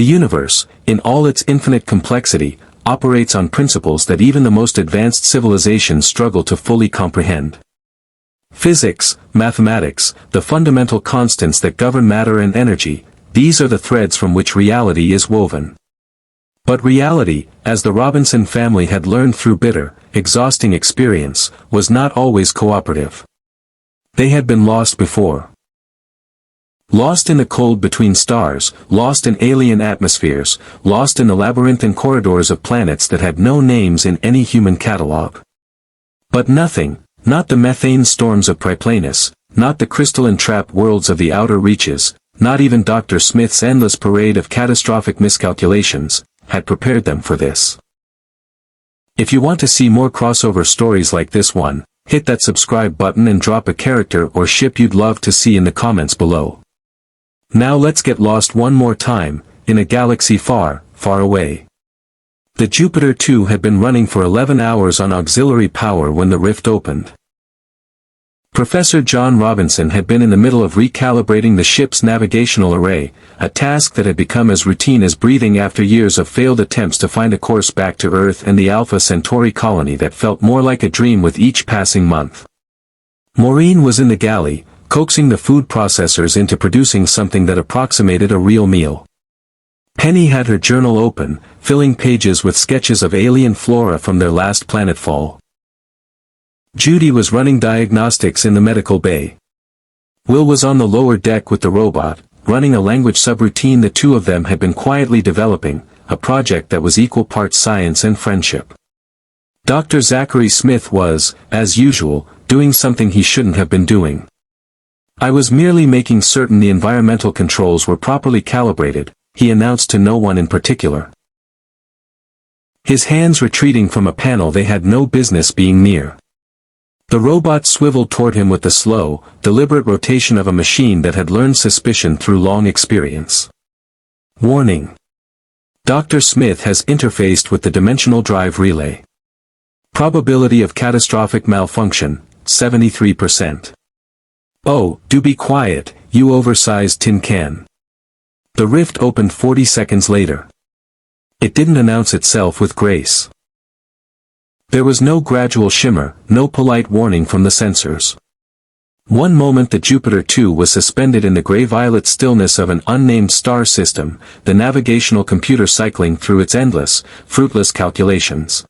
The universe, in all its infinite complexity, operates on principles that even the most advanced civilizations struggle to fully comprehend. Physics, mathematics, the fundamental constants that govern matter and energy, these are the threads from which reality is woven. But reality, as the Robinson family had learned through bitter, exhausting experience, was not always cooperative. They had been lost before. Lost in the cold between stars, lost in alien atmospheres, lost in the labyrinthine corridors of planets that had no names in any human catalog. But nothing, not the methane storms of Priplanus, not the crystalline trap worlds of the outer reaches, not even Dr. Smith's endless parade of catastrophic miscalculations, had prepared them for this. If you want to see more crossover stories like this one, hit that subscribe button and drop a character or ship you'd love to see in the comments below. Now let's get lost one more time, in a galaxy far, far away. The Jupiter 2 had been running for 11 hours on auxiliary power when the rift opened. Professor John Robinson had been in the middle of recalibrating the ship's navigational array, a task that had become as routine as breathing after years of failed attempts to find a course back to Earth and the Alpha Centauri colony that felt more like a dream with each passing month. Maureen was in the galley, coaxing the food processors into producing something that approximated a real meal. Penny had her journal open, filling pages with sketches of alien flora from their last planetfall. Judy was running diagnostics in the medical bay. Will was on the lower deck with the robot, running a language subroutine the two of them had been quietly developing, a project that was equal parts science and friendship. Dr. Zachary Smith was, as usual, doing something he shouldn't have been doing. I was merely making certain the environmental controls were properly calibrated, he announced to no one in particular. His hands retreating from a panel they had no business being near. The robot swiveled toward him with the slow, deliberate rotation of a machine that had learned suspicion through long experience. Warning. Dr. Smith has interfaced with the dimensional drive relay. Probability of catastrophic malfunction, 73%. Oh, do be quiet, you oversized tin can. The rift opened 40 seconds later. It didn't announce itself with grace. There was no gradual shimmer, no polite warning from the sensors. One moment the Jupiter 2 was suspended in the gray-violet stillness of an unnamed star system, the navigational computer cycling through its endless, fruitless calculations.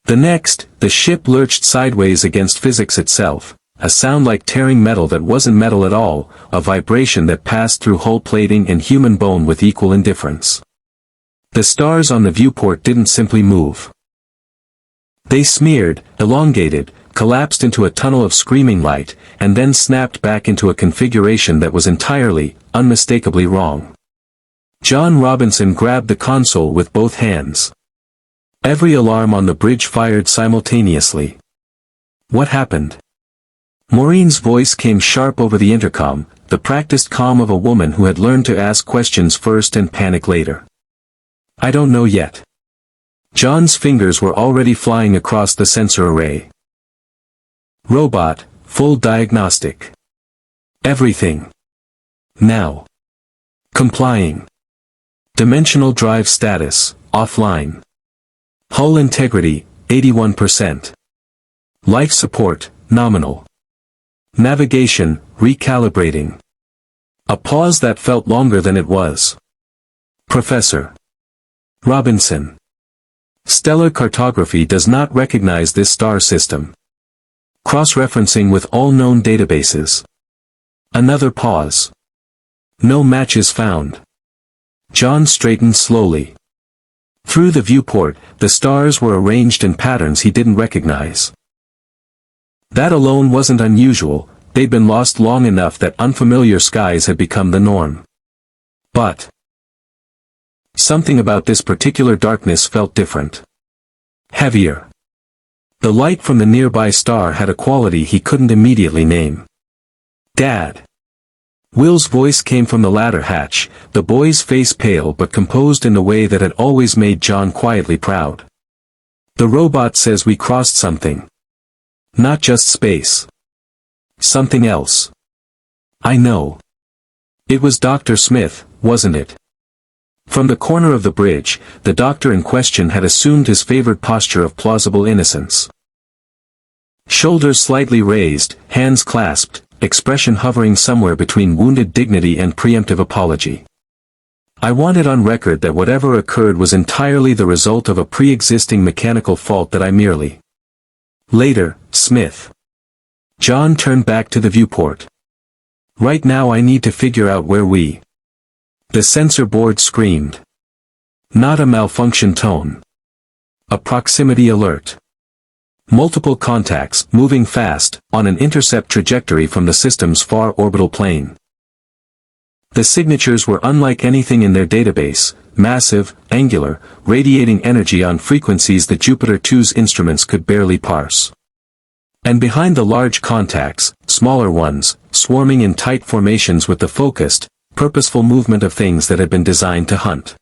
The next, the ship lurched sideways against physics itself, a sound like tearing metal that wasn't metal at all, a vibration that passed through hull plating and human bone with equal indifference. The stars on the viewport didn't simply move. They smeared, elongated, collapsed into a tunnel of screaming light, and then snapped back into a configuration that was entirely, unmistakably wrong. John Robinson grabbed the console with both hands. Every alarm on the bridge fired simultaneously. What happened? Maureen's voice came sharp over the intercom, the practiced calm of a woman who had learned to ask questions first and panic later. I don't know yet. John's fingers were already flying across the sensor array. Robot, full diagnostic. Everything. Now. Complying. Dimensional drive status, offline. Hull integrity, 81%. Life support, nominal. Navigation, recalibrating. A pause that felt longer than it was. Professor Robinson. Stellar cartography does not recognize this star system. Cross-referencing with all known databases. Another pause. No matches found. John straightened slowly. Through the viewport, the stars were arranged in patterns he didn't recognize. That alone wasn't unusual, they'd been lost long enough that unfamiliar skies had become the norm. But something about this particular darkness felt different. Heavier. The light from the nearby star had a quality he couldn't immediately name. Dad. Will's voice came from the ladder hatch, the boy's face pale but composed in a way that had always made John quietly proud. The robot says we crossed something. Not just space. Something else. I know. It was Dr. Smith, wasn't it? From the corner of the bridge, the doctor in question had assumed his favored posture of plausible innocence. Shoulders slightly raised, hands clasped, expression hovering somewhere between wounded dignity and preemptive apology. I wanted on record that whatever occurred was entirely the result of a pre-existing mechanical fault that I merely. Later, Smith. John turned back to the viewport. Right now I need to figure out where we. The sensor board screamed. Not a malfunction tone. A proximity alert. Multiple contacts, moving fast, on an intercept trajectory from the system's far orbital plane. The signatures were unlike anything in their database, massive, angular, radiating energy on frequencies that Jupiter 2's instruments could barely parse. And behind the large contacts, smaller ones, swarming in tight formations with the focused, purposeful movement of things that had been designed to hunt.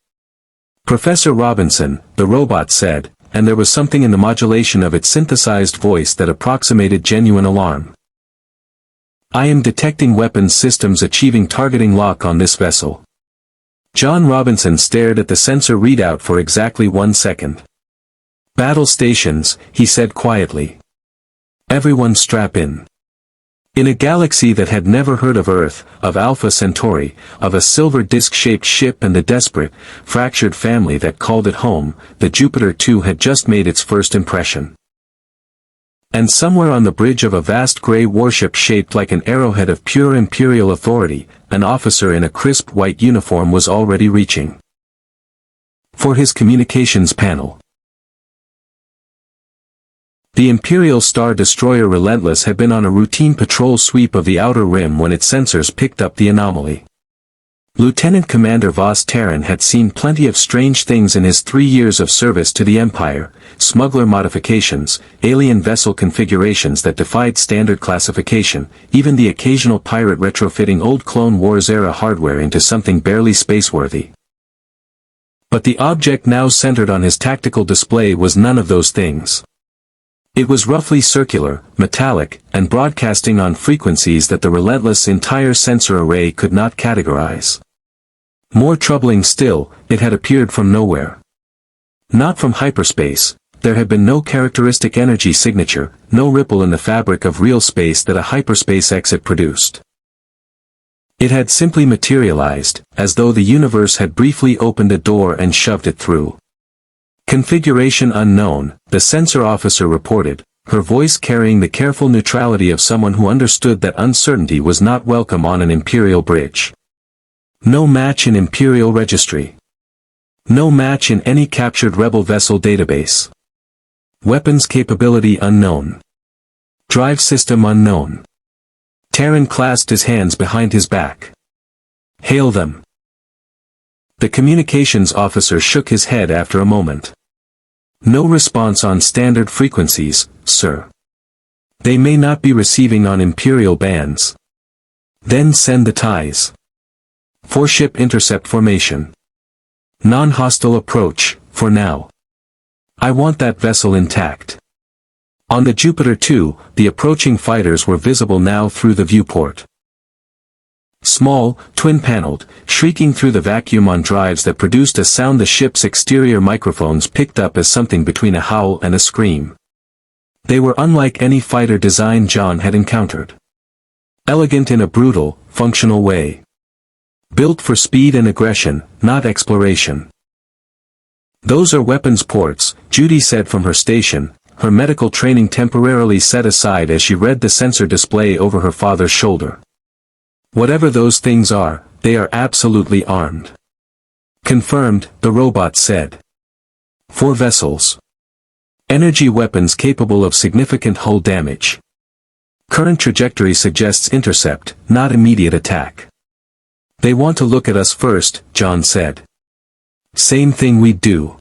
Professor Robinson, the robot said, and there was something in the modulation of its synthesized voice that approximated genuine alarm. I am detecting weapons systems achieving targeting lock on this vessel. John Robinson stared at the sensor readout for exactly 1 second. Battle stations, he said quietly. Everyone strap in. In a galaxy that had never heard of Earth, of Alpha Centauri, of a silver disc-shaped ship and the desperate, fractured family that called it home, the Jupiter 2 had just made its first impression. And somewhere on the bridge of a vast gray warship shaped like an arrowhead of pure imperial authority, an officer in a crisp white uniform was already reaching for his communications panel. The Imperial Star Destroyer Relentless had been on a routine patrol sweep of the outer rim when its sensors picked up the anomaly. Lieutenant Commander Voss Terran had seen plenty of strange things in his 3 years of service to the Empire, smuggler modifications, alien vessel configurations that defied standard classification, even the occasional pirate retrofitting old Clone Wars-era hardware into something barely spaceworthy. But the object now centered on his tactical display was none of those things. It was roughly circular, metallic, and broadcasting on frequencies that the Relentless' entire sensor array could not categorize. More troubling still, it had appeared from nowhere. Not from hyperspace, there had been no characteristic energy signature, no ripple in the fabric of real space that a hyperspace exit produced. It had simply materialized, as though the universe had briefly opened a door and shoved it through. Configuration unknown, the sensor officer reported, her voice carrying the careful neutrality of someone who understood that uncertainty was not welcome on an Imperial bridge. No match in Imperial registry. No match in any captured rebel vessel database. Weapons capability unknown. Drive system unknown. Terran clasped his hands behind his back. Hail them. The communications officer shook his head after a moment. No response on standard frequencies, sir. They may not be receiving on Imperial bands. Then send the ties. 4-ship intercept formation. Non-hostile approach, for now. I want that vessel intact. On the Jupiter 2, the approaching fighters were visible now through the viewport. Small, twin-paneled, shrieking through the vacuum on drives that produced a sound the ship's exterior microphones picked up as something between a howl and a scream. They were unlike any fighter design John had encountered. Elegant in a brutal, functional way. Built for speed and aggression, not exploration. Those are weapons ports, Judy said from her station, her medical training temporarily set aside as she read the sensor display over her father's shoulder. Whatever those things are, they are absolutely armed. Confirmed, the robot said. 4 vessels. Energy weapons capable of significant hull damage. Current trajectory suggests intercept, not immediate attack. They want to look at us first, John said. Same thing we'd do.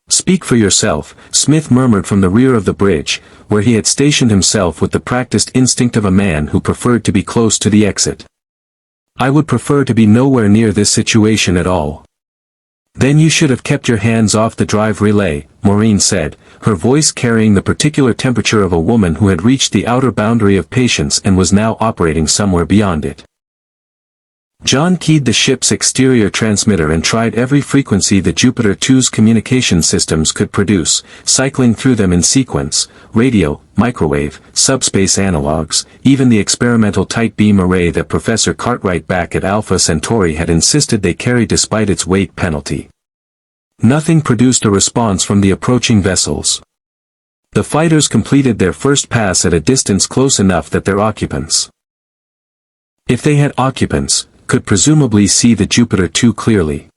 Speak for yourself, Smith murmured from the rear of the bridge, where he had stationed himself with the practiced instinct of a man who preferred to be close to the exit. I would prefer to be nowhere near this situation at all. Then you should have kept your hands off the drive relay, Maureen said, her voice carrying the particular temperature of a woman who had reached the outer boundary of patience and was now operating somewhere beyond it. John keyed the ship's exterior transmitter and tried every frequency the Jupiter 2's communication systems could produce, cycling through them in sequence: radio, microwave, subspace analogs, even the experimental tight beam array that Professor Cartwright back at Alpha Centauri had insisted they carry despite its weight penalty. Nothing produced a response from the approaching vessels. The fighters completed their first pass at a distance close enough that their occupants, if they had occupants, could presumably see the Jupiter 2 clearly.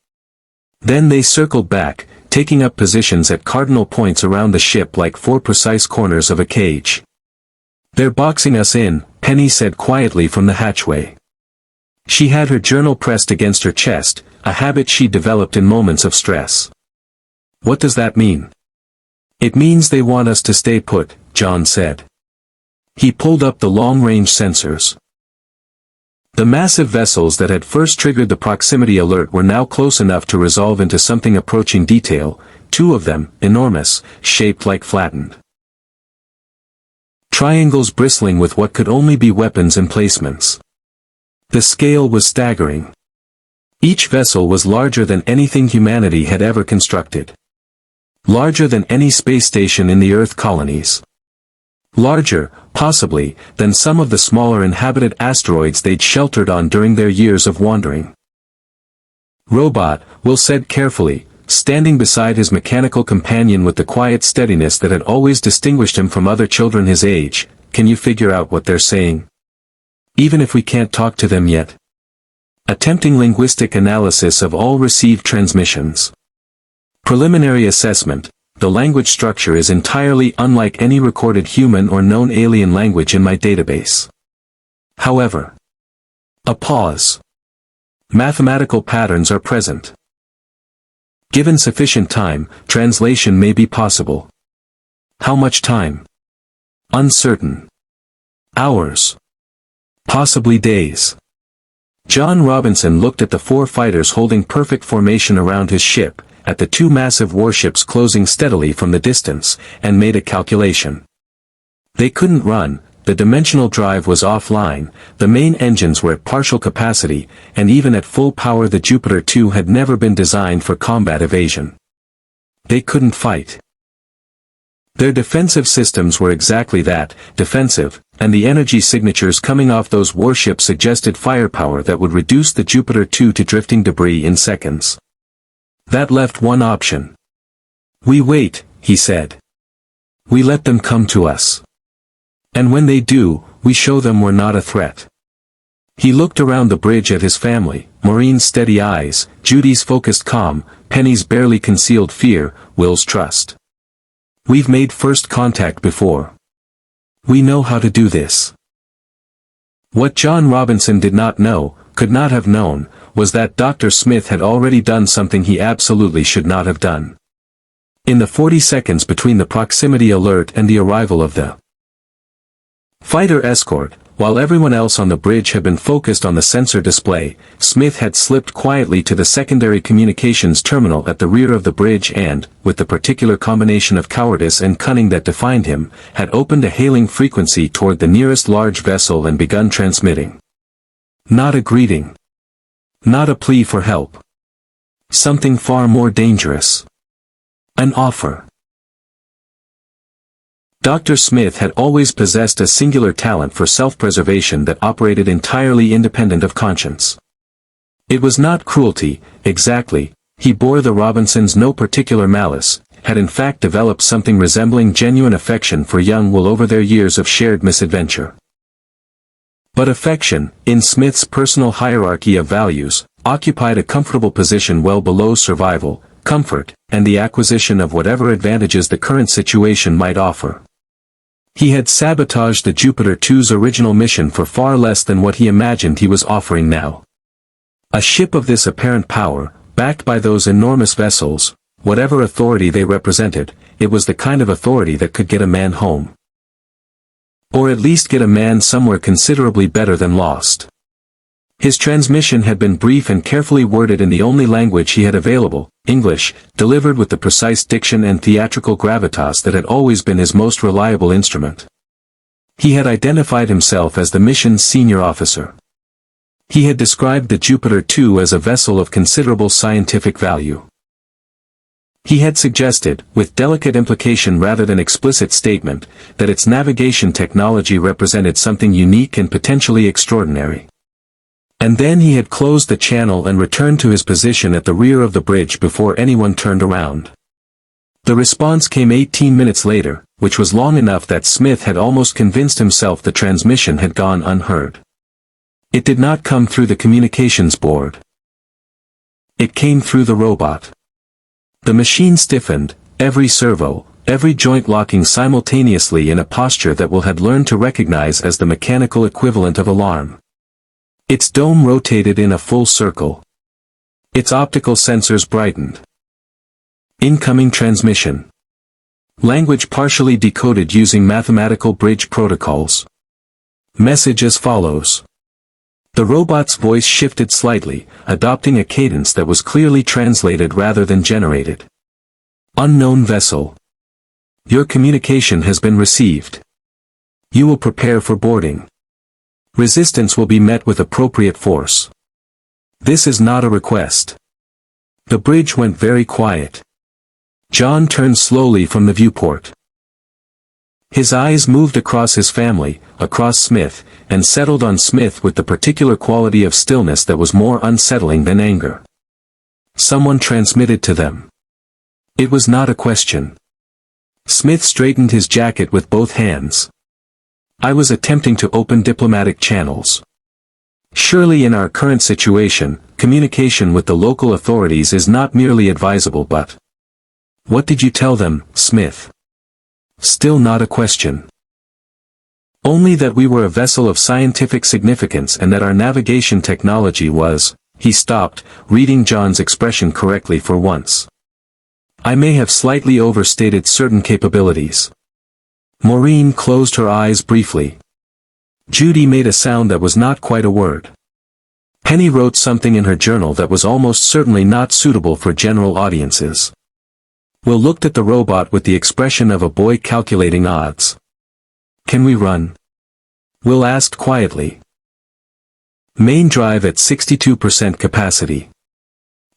Then they circled back, taking up positions at cardinal points around the ship like 4 precise corners of a cage. "They're boxing us in," Penny said quietly from the hatchway. She had her journal pressed against her chest, a habit she developed in moments of stress. "What does that mean?" "It means they want us to stay put," John said. He pulled up the long-range sensors. The massive vessels that had first triggered the proximity alert were now close enough to resolve into something approaching detail, 2 of them, enormous, shaped like flattened triangles bristling with what could only be weapons emplacements. The scale was staggering. Each vessel was larger than anything humanity had ever constructed. Larger than any space station in the Earth colonies. Larger, possibly, than some of the smaller inhabited asteroids they'd sheltered on during their years of wandering. "Robot," Will said carefully, standing beside his mechanical companion with the quiet steadiness that had always distinguished him from other children his age, "can you figure out what they're saying? Even if we can't talk to them yet?" Attempting linguistic analysis of all received transmissions. Preliminary assessment. The language structure is entirely unlike any recorded human or known alien language in my database. However, a pause. Mathematical patterns are present. Given sufficient time, translation may be possible. How much time? Uncertain. Hours. Possibly days. John Robinson looked at the 4 fighters holding perfect formation around his ship, at the 2 massive warships closing steadily from the distance, and made a calculation. They couldn't run, the dimensional drive was offline, the main engines were at partial capacity, and even at full power the Jupiter 2 had never been designed for combat evasion. They couldn't fight. Their defensive systems were exactly that, defensive, and the energy signatures coming off those warships suggested firepower that would reduce the Jupiter 2 to drifting debris in seconds. That left one option. "We wait," he said. "We let them come to us. And when they do, we show them we're not a threat." He looked around the bridge at his family, Maureen's steady eyes, Judy's focused calm, Penny's barely concealed fear, Will's trust. "We've made first contact before. We know how to do this." What John Robinson did not know, could not have known, was that Dr. Smith had already done something he absolutely should not have done. In the 40 seconds between the proximity alert and the arrival of the fighter escort, while everyone else on the bridge had been focused on the sensor display, Smith had slipped quietly to the secondary communications terminal at the rear of the bridge and, with the particular combination of cowardice and cunning that defined him, had opened a hailing frequency toward the nearest large vessel and begun transmitting. Not a greeting. Not a plea for help. Something far more dangerous. An offer. Dr. Smith had always possessed a singular talent for self-preservation that operated entirely independent of conscience. It was not cruelty, exactly, he bore the Robinsons no particular malice, had in fact developed something resembling genuine affection for young Will over their years of shared misadventure. But affection, in Smith's personal hierarchy of values, occupied a comfortable position well below survival, comfort, and the acquisition of whatever advantages the current situation might offer. He had sabotaged the Jupiter 2's original mission for far less than what he imagined he was offering now. A ship of this apparent power, backed by those enormous vessels, whatever authority they represented, it was the kind of authority that could get a man home. Or at least get a man somewhere considerably better than lost. His transmission had been brief and carefully worded in the only language he had available, English, delivered with the precise diction and theatrical gravitas that had always been his most reliable instrument. He had identified himself as the mission's senior officer. He had described the Jupiter 2 as a vessel of considerable scientific value. He had suggested, with delicate implication rather than explicit statement, that its navigation technology represented something unique and potentially extraordinary. And then he had closed the channel and returned to his position at the rear of the bridge before anyone turned around. The response came 18 minutes later, which was long enough that Smith had almost convinced himself the transmission had gone unheard. It did not come through the communications board. It came through the robot. The machine stiffened, every servo, every joint locking simultaneously in a posture that Will had learned to recognize as the mechanical equivalent of alarm. Its dome rotated in a full circle. Its optical sensors brightened. Incoming transmission. Language partially decoded using mathematical bridge protocols. Message as follows. The robot's voice shifted slightly, adopting a cadence that was clearly translated rather than generated. Unknown vessel. Your communication has been received. You will prepare for boarding. Resistance will be met with appropriate force. This is not a request. The bridge went very quiet. John turned slowly from the viewport. His eyes moved across his family, across Smith, and settled on Smith with the particular quality of stillness that was more unsettling than anger. Someone transmitted to them. It was not a question. Smith straightened his jacket with both hands. I was attempting to open diplomatic channels. Surely in our current situation, communication with the local authorities is not merely advisable but... What did you tell them, Smith? Still not a question. Only that we were a vessel of scientific significance and that our navigation technology was... He stopped, reading John's expression correctly for once. I may have slightly overstated certain capabilities. Maureen closed her eyes briefly. Judy made a sound that was not quite a word. Penny wrote something in her journal that was almost certainly not suitable for general audiences. Will looked at the robot with the expression of a boy calculating odds. Can we run? Will asked quietly. Main drive at 62% capacity.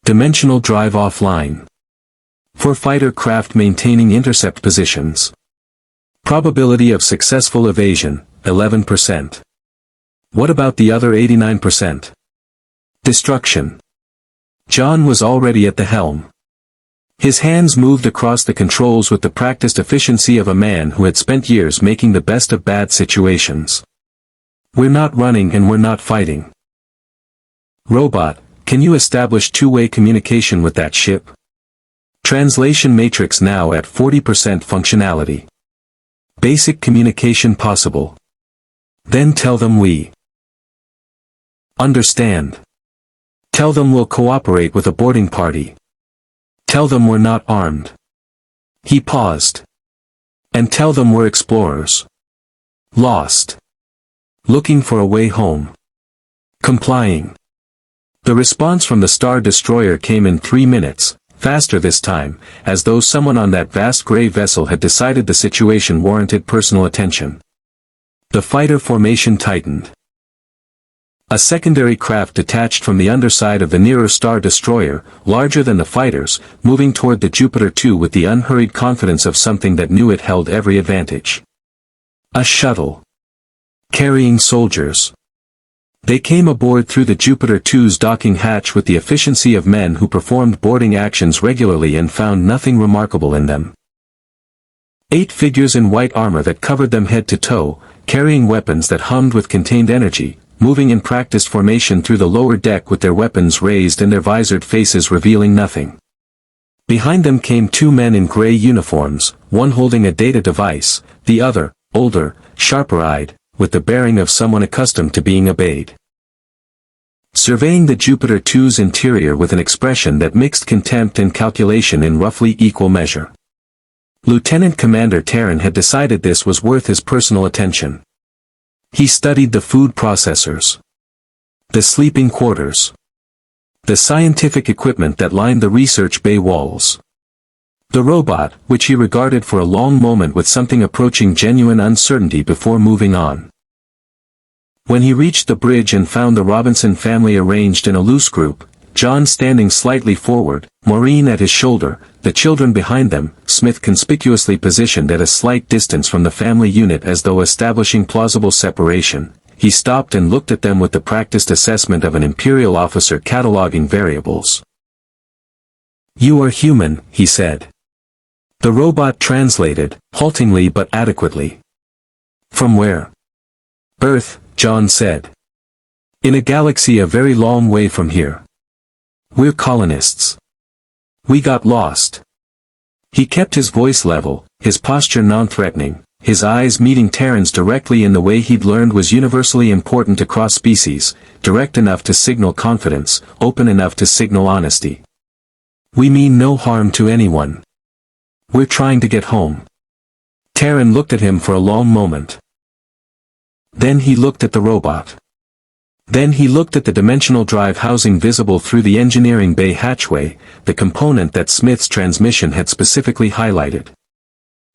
Dimensional drive offline. For fighter craft maintaining intercept positions. Probability of successful evasion, 11%. What about the other 89%? Destruction. John was already at the helm. His hands moved across the controls with the practiced efficiency of a man who had spent years making the best of bad situations. We're not running and we're not fighting. Robot, can you establish two-way communication with that ship? Translation matrix now at 40% functionality. Basic communication possible. Then tell them we understand. Tell them we'll cooperate with a boarding party. Tell them we're not armed. He paused. And tell them we're explorers. Lost. Looking for a way home. Complying. The response from the Star Destroyer came in 3 minutes, faster this time, as though someone on that vast gray vessel had decided the situation warranted personal attention. The fighter formation tightened. A secondary craft detached from the underside of the nearer Star Destroyer, larger than the fighters, moving toward the Jupiter 2 with the unhurried confidence of something that knew it held every advantage. A shuttle. Carrying soldiers. They came aboard through the Jupiter 2's docking hatch with the efficiency of men who performed boarding actions regularly and found nothing remarkable in them. 8 figures in white armor that covered them head to toe, carrying weapons that hummed with contained energy, moving in practiced formation through the lower deck with their weapons raised and their visored faces revealing nothing. Behind them came 2 men in gray uniforms, one holding a data device, the other, older, sharper-eyed, with the bearing of someone accustomed to being obeyed. Surveying the Jupiter 2's interior with an expression that mixed contempt and calculation in roughly equal measure. Lieutenant Commander Terran had decided this was worth his personal attention. He studied the food processors. The sleeping quarters. The scientific equipment that lined the research bay walls. The robot, which he regarded for a long moment with something approaching genuine uncertainty before moving on. When he reached the bridge and found the Robinson family arranged in a loose group, John standing slightly forward, Maureen at his shoulder, the children behind them, Smith conspicuously positioned at a slight distance from the family unit as though establishing plausible separation, he stopped and looked at them with the practiced assessment of an Imperial officer cataloging variables. "You are human," he said. The robot translated, haltingly but adequately. "From where?" "Earth," John said. "In a galaxy a very long way from here. We're colonists. We got lost." He kept his voice level, his posture non-threatening, his eyes meeting Terran's directly in the way he'd learned was universally important across species, direct enough to signal confidence, open enough to signal honesty. "We mean no harm to anyone. We're trying to get home." Terran looked at him for a long moment. Then he looked at the robot. Then he looked at the dimensional drive housing visible through the engineering bay hatchway, the component that Smith's transmission had specifically highlighted.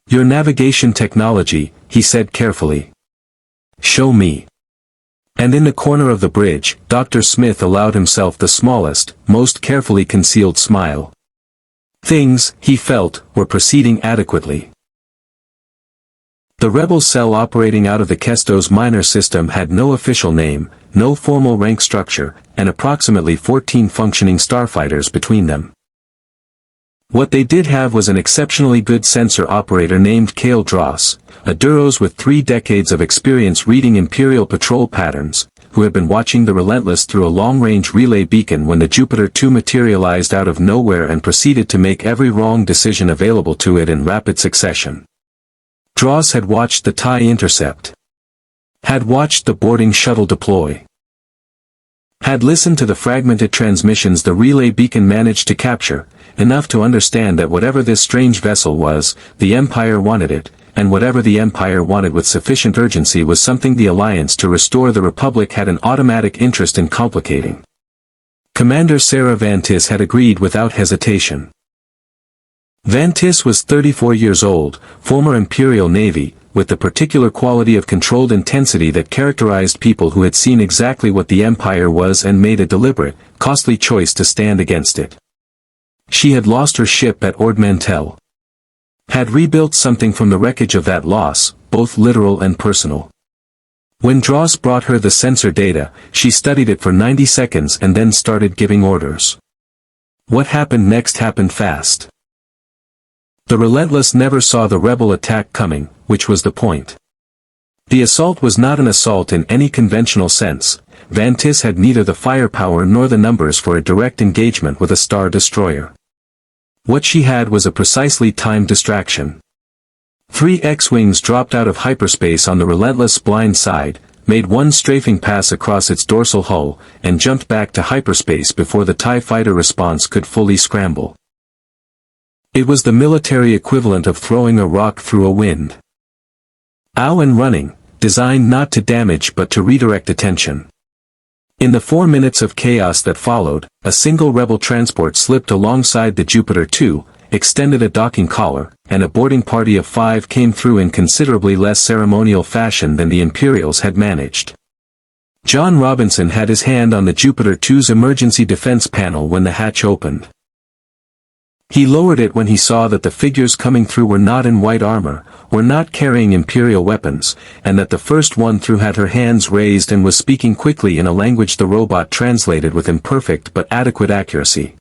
"Your navigation technology," he said carefully. "Show me." And in the corner of the bridge, Dr. Smith allowed himself the smallest, most carefully concealed smile. Things, he felt, were proceeding adequately. The rebel cell operating out of the Kestos minor system had no official name, no formal rank structure, and approximately 14 functioning starfighters between them. What they did have was an exceptionally good sensor operator named Kale Dross, a Duros with 3 decades of experience reading Imperial patrol patterns, who had been watching the Relentless through a long-range relay beacon when the Jupiter 2 materialized out of nowhere and proceeded to make every wrong decision available to it in rapid succession. Dross had watched the TIE intercept. Had watched the boarding shuttle deploy. Had listened to the fragmented transmissions the relay beacon managed to capture, enough to understand that whatever this strange vessel was, the Empire wanted it, and whatever the Empire wanted with sufficient urgency was something the Alliance to restore the Republic had an automatic interest in complicating. Commander Sarah Vantis had agreed without hesitation. Vantis was 34 years old, former Imperial Navy, with the particular quality of controlled intensity that characterized people who had seen exactly what the Empire was and made a deliberate, costly choice to stand against it. She had lost her ship at Ord Mantell. Had rebuilt something from the wreckage of that loss, both literal and personal. When Dross brought her the sensor data, she studied it for 90 seconds and then started giving orders. What happened next happened fast. The Relentless never saw the rebel attack coming, which was the point. The assault was not an assault in any conventional sense. Vantis had neither the firepower nor the numbers for a direct engagement with a Star Destroyer. What she had was a precisely timed distraction. 3 X-Wings dropped out of hyperspace on the Relentless' blind side, made one strafing pass across its dorsal hull, and jumped back to hyperspace before the TIE fighter response could fully scramble. It was the military equivalent of throwing a rock through a wind. Out and running, designed not to damage but to redirect attention. In the 4 minutes of chaos that followed, a single rebel transport slipped alongside the Jupiter 2, extended a docking collar, and a boarding party of 5 came through in considerably less ceremonial fashion than the Imperials had managed. John Robinson had his hand on the Jupiter 2's emergency defense panel when the hatch opened. He lowered it when he saw that the figures coming through were not in white armor, were not carrying Imperial weapons, and that the first one through had her hands raised and was speaking quickly in a language the robot translated with imperfect but adequate accuracy.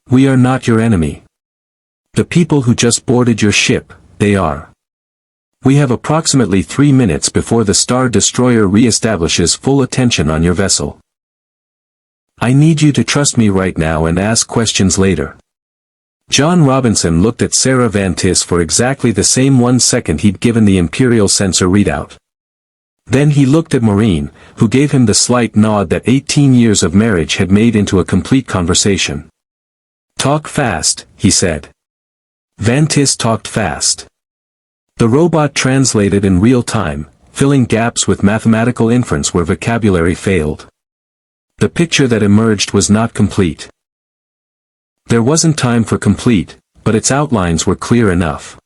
"We are not your enemy. The people who just boarded your ship, they are. We have approximately 3 minutes before the Star Destroyer re-establishes full attention on your vessel. I need you to trust me right now and ask questions later." John Robinson looked at Sarah Vantis for exactly the same 1 second he'd given the Imperial sensor readout. Then he looked at Maureen, who gave him the slight nod that 18 years of marriage had made into a complete conversation. "Talk fast," he said. Vantis talked fast. The robot translated in real time, filling gaps with mathematical inference where vocabulary failed. The picture that emerged was not complete. There wasn't time for complete, but its outlines were clear enough.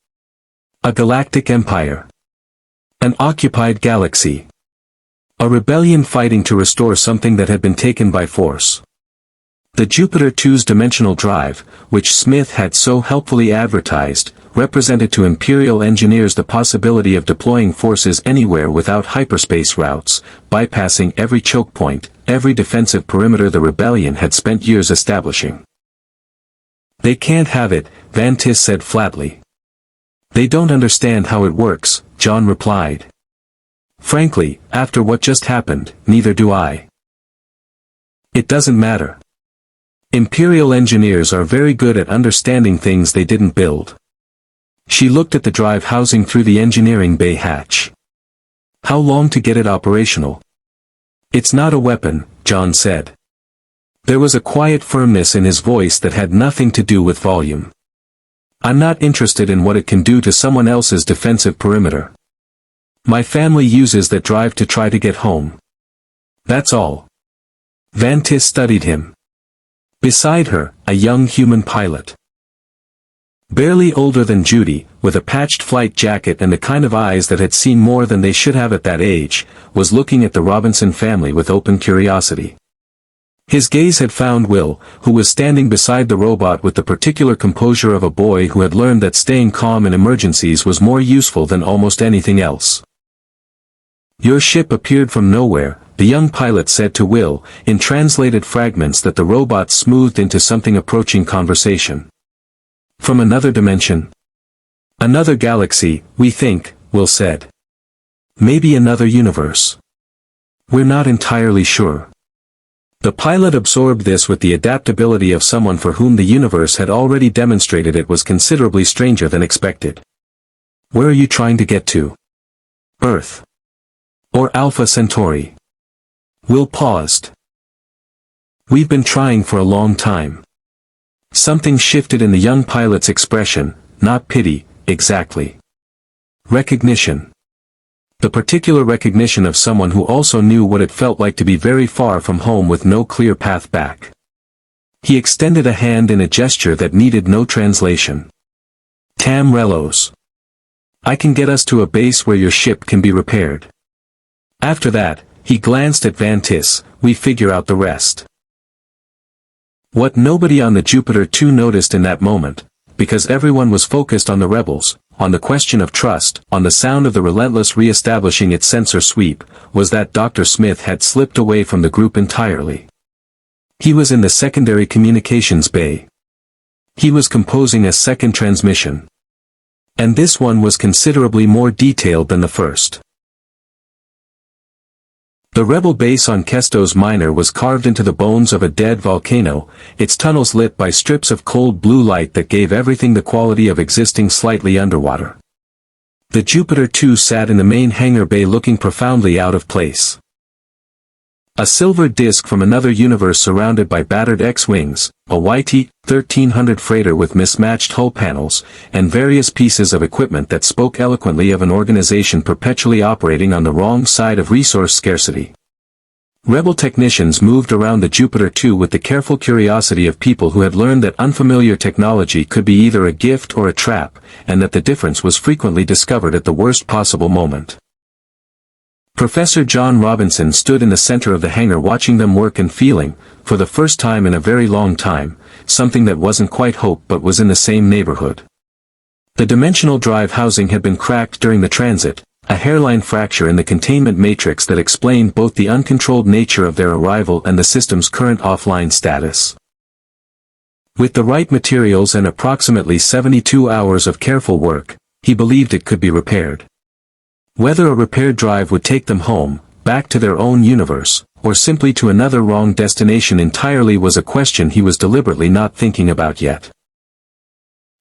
A galactic empire. An occupied galaxy. A rebellion fighting to restore something that had been taken by force. The Jupiter 2's dimensional drive, which Smith had so helpfully advertised, represented to Imperial engineers the possibility of deploying forces anywhere without hyperspace routes, bypassing every choke point, every defensive perimeter the rebellion had spent years establishing. They can't have it, Vantis said flatly. They don't understand how it works, John replied. Frankly, after what just happened, neither do I. It doesn't matter. Imperial engineers are very good at understanding things they didn't build. She looked at the drive housing through the engineering bay hatch. How long to get it operational? It's not a weapon, John said. There was a quiet firmness in his voice that had nothing to do with volume. I'm not interested in what it can do to someone else's defensive perimeter. My family uses that drive to try to get home. That's all. Vantis studied him. Beside her, a young human pilot. Barely older than Judy, with a patched flight jacket and the kind of eyes that had seen more than they should have at that age, was looking at the Robinson family with open curiosity. His gaze had found Will, who was standing beside the robot with the particular composure of a boy who had learned that staying calm in emergencies was more useful than almost anything else. Your ship appeared from nowhere, the young pilot said to Will, in translated fragments that the robot smoothed into something approaching conversation. From another dimension? Another galaxy, we think, Will said. Maybe another universe. We're not entirely sure. The pilot absorbed this with the adaptability of someone for whom the universe had already demonstrated it was considerably stranger than expected. Where are you trying to get to? Earth. Or Alpha Centauri? Will paused. We've been trying for a long time. Something shifted in the young pilot's expression, not pity, exactly. Recognition. The particular recognition of someone who also knew what it felt like to be very far from home with no clear path back. He extended a hand in a gesture that needed no translation. Tam Relos. I can get us to a base where your ship can be repaired. After that, he glanced at Vantis, we figure out the rest. What nobody on the Jupiter 2 noticed in that moment, because everyone was focused on the rebels, on the question of trust, on the sound of the relentless re-establishing its sensor sweep, was that Dr. Smith had slipped away from the group entirely. He was in the secondary communications bay. He was composing a second transmission. And this one was considerably more detailed than the first. The rebel base on Kestos Minor was carved into the bones of a dead volcano, its tunnels lit by strips of cold blue light that gave everything the quality of existing slightly underwater. The Jupiter 2 sat in the main hangar bay looking profoundly out of place. A silver disk from another universe surrounded by battered X-wings, a YT-1300 freighter with mismatched hull panels, and various pieces of equipment that spoke eloquently of an organization perpetually operating on the wrong side of resource scarcity. Rebel technicians moved around the Jupiter 2 with the careful curiosity of people who had learned that unfamiliar technology could be either a gift or a trap, and that the difference was frequently discovered at the worst possible moment. Professor John Robinson stood in the center of the hangar watching them work and feeling, for the first time in a very long time, something that wasn't quite hope but was in the same neighborhood. The dimensional drive housing had been cracked during the transit, a hairline fracture in the containment matrix that explained both the uncontrolled nature of their arrival and the system's current offline status. With the right materials and approximately 72 hours of careful work, he believed it could be repaired. Whether a repaired drive would take them home, back to their own universe, or simply to another wrong destination entirely was a question he was deliberately not thinking about yet.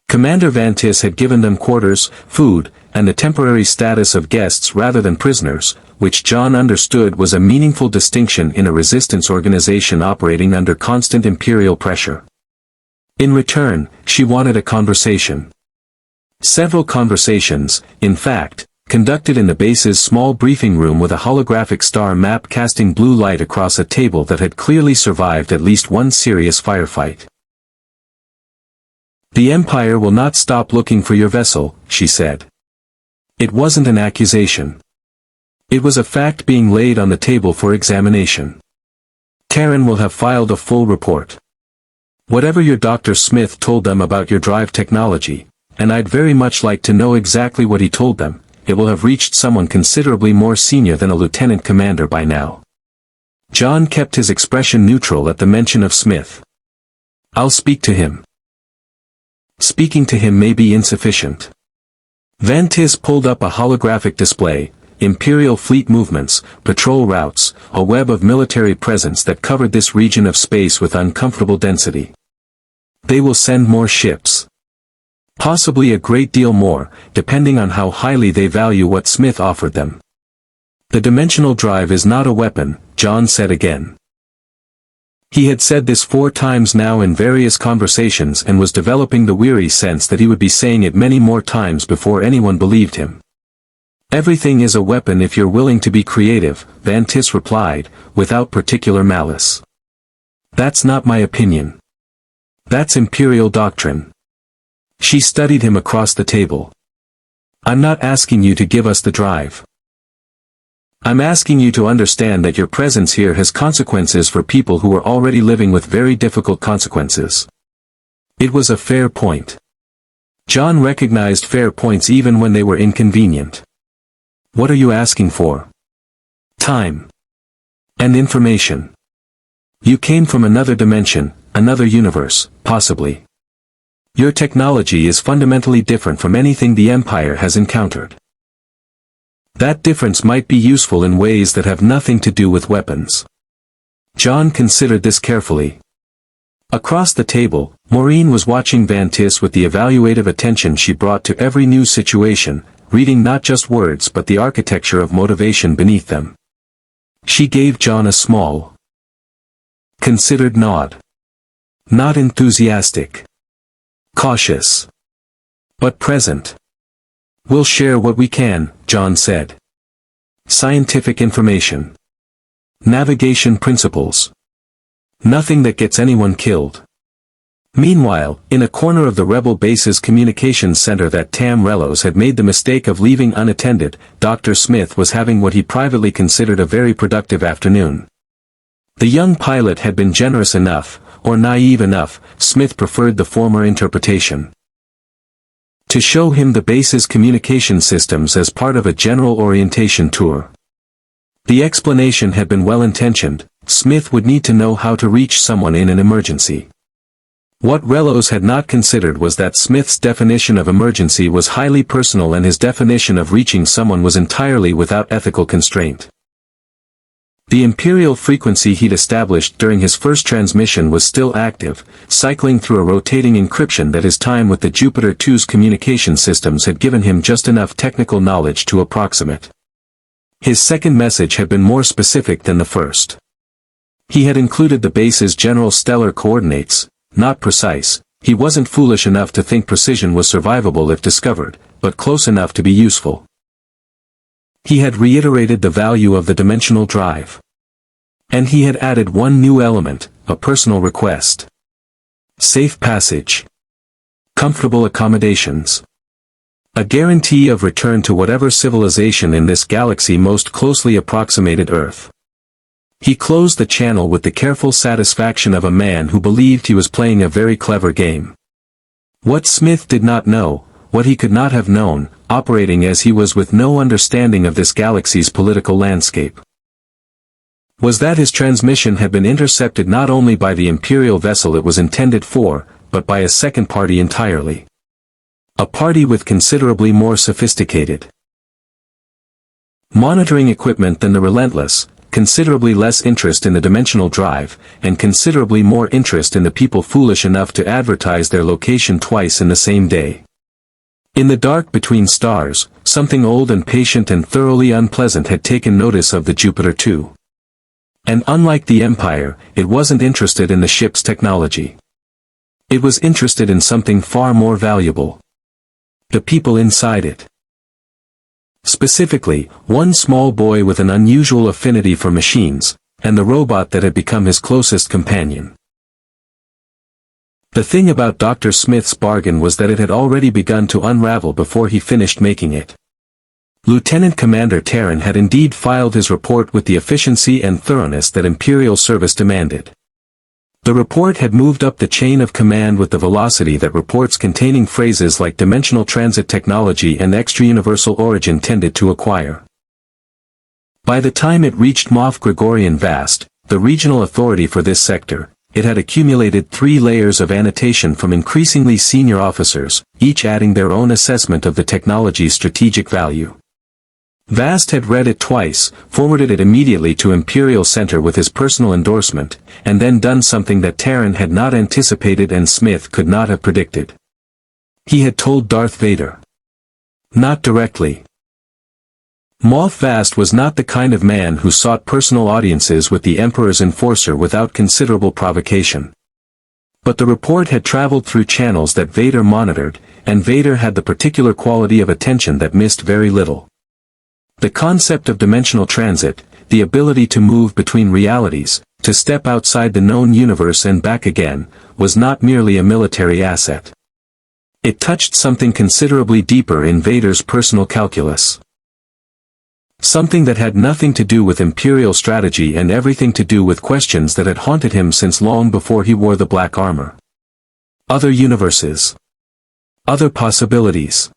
Commander Vantis had given them quarters, food, and the temporary status of guests rather than prisoners, which John understood was a meaningful distinction in a resistance organization operating under constant imperial pressure. In return, she wanted a conversation. Several conversations, in fact, conducted in the base's small briefing room with a holographic star map casting blue light across a table that had clearly survived at least one serious firefight. The Empire will not stop looking for your vessel, she said. It wasn't an accusation. It was a fact being laid on the table for examination. Karen will have filed a full report. Whatever your Dr. Smith told them about your drive technology, and I'd very much like to know exactly what he told them, it will have reached someone considerably more senior than a lieutenant commander by now. John kept his expression neutral at the mention of Smith. I'll speak to him. Speaking to him may be insufficient. Vantis pulled up a holographic display, Imperial fleet movements, patrol routes, a web of military presence that covered this region of space with uncomfortable density. They will send more ships. Possibly a great deal more, depending on how highly they value what Smith offered them. The dimensional drive is not a weapon, John said again. He had said this 4 times now in various conversations and was developing the weary sense that he would be saying it many more times before anyone believed him. Everything is a weapon if you're willing to be creative, Vantis replied, without particular malice. That's not my opinion. That's Imperial doctrine. She studied him across the table. I'm not asking you to give us the drive. I'm asking you to understand that your presence here has consequences for people who are already living with very difficult consequences. It was a fair point. John recognized fair points even when they were inconvenient. What are you asking for? Time. And information. You came from another dimension, another universe, possibly. Your technology is fundamentally different from anything the Empire has encountered. That difference might be useful in ways that have nothing to do with weapons. John considered this carefully. Across the table, Maureen was watching Vantis with the evaluative attention she brought to every new situation, reading not just words but the architecture of motivation beneath them. She gave John a small, considered nod. Not enthusiastic. Cautious. But present. We'll share what we can, John said. Scientific information. Navigation principles. Nothing that gets anyone killed. Meanwhile, in a corner of the rebel base's communications center that Tam Relos had made the mistake of leaving unattended, Dr. Smith was having what he privately considered a very productive afternoon. The young pilot had been generous enough, or naive enough, Smith preferred the former interpretation, to show him the base's communication systems as part of a general orientation tour. The explanation had been well-intentioned. Smith would need to know how to reach someone in an emergency. What Relos had not considered was that Smith's definition of emergency was highly personal and his definition of reaching someone was entirely without ethical constraint. The Imperial frequency he'd established during his first transmission was still active, cycling through a rotating encryption that his time with the Jupiter 2's communication systems had given him just enough technical knowledge to approximate. His second message had been more specific than the first. He had included the base's general stellar coordinates, not precise. He wasn't foolish enough to think precision was survivable if discovered, but close enough to be useful. He had reiterated the value of the dimensional drive. And he had added one new element, a personal request. Safe passage. Comfortable accommodations. A guarantee of return to whatever civilization in this galaxy most closely approximated Earth. He closed the channel with the careful satisfaction of a man who believed he was playing a very clever game. What Smith did not know, what he could not have known, operating as he was with no understanding of this galaxy's political landscape, was that his transmission had been intercepted not only by the Imperial vessel it was intended for, but by a second party entirely. A party with considerably more sophisticated monitoring equipment than the Relentless, considerably less interest in the dimensional drive, and considerably more interest in the people foolish enough to advertise their location twice in the same day. In the dark between stars, something old and patient and thoroughly unpleasant had taken notice of the Jupiter 2. And unlike the Empire, it wasn't interested in the ship's technology. It was interested in something far more valuable. The people inside it. Specifically, one small boy with an unusual affinity for machines, and the robot that had become his closest companion. The thing about Dr. Smith's bargain was that it had already begun to unravel before he finished making it. Lieutenant Commander Terran had indeed filed his report with the efficiency and thoroughness that Imperial service demanded. The report had moved up the chain of command with the velocity that reports containing phrases like dimensional transit technology and extra-universal origin tended to acquire. By the time it reached Moff Gregorian Vast, the regional authority for this sector, it had accumulated 3 layers of annotation from increasingly senior officers, each adding their own assessment of the technology's strategic value. Vast had read it twice, forwarded it immediately to Imperial Center with his personal endorsement, and then done something that Terran had not anticipated and Smith could not have predicted. He had told Darth Vader. Not directly. Moff Vast was not the kind of man who sought personal audiences with the Emperor's enforcer without considerable provocation. But the report had traveled through channels that Vader monitored, and Vader had the particular quality of attention that missed very little. The concept of dimensional transit, the ability to move between realities, to step outside the known universe and back again, was not merely a military asset. It touched something considerably deeper in Vader's personal calculus. Something that had nothing to do with Imperial strategy and everything to do with questions that had haunted him since long before he wore the black armor. Other universes. Other possibilities.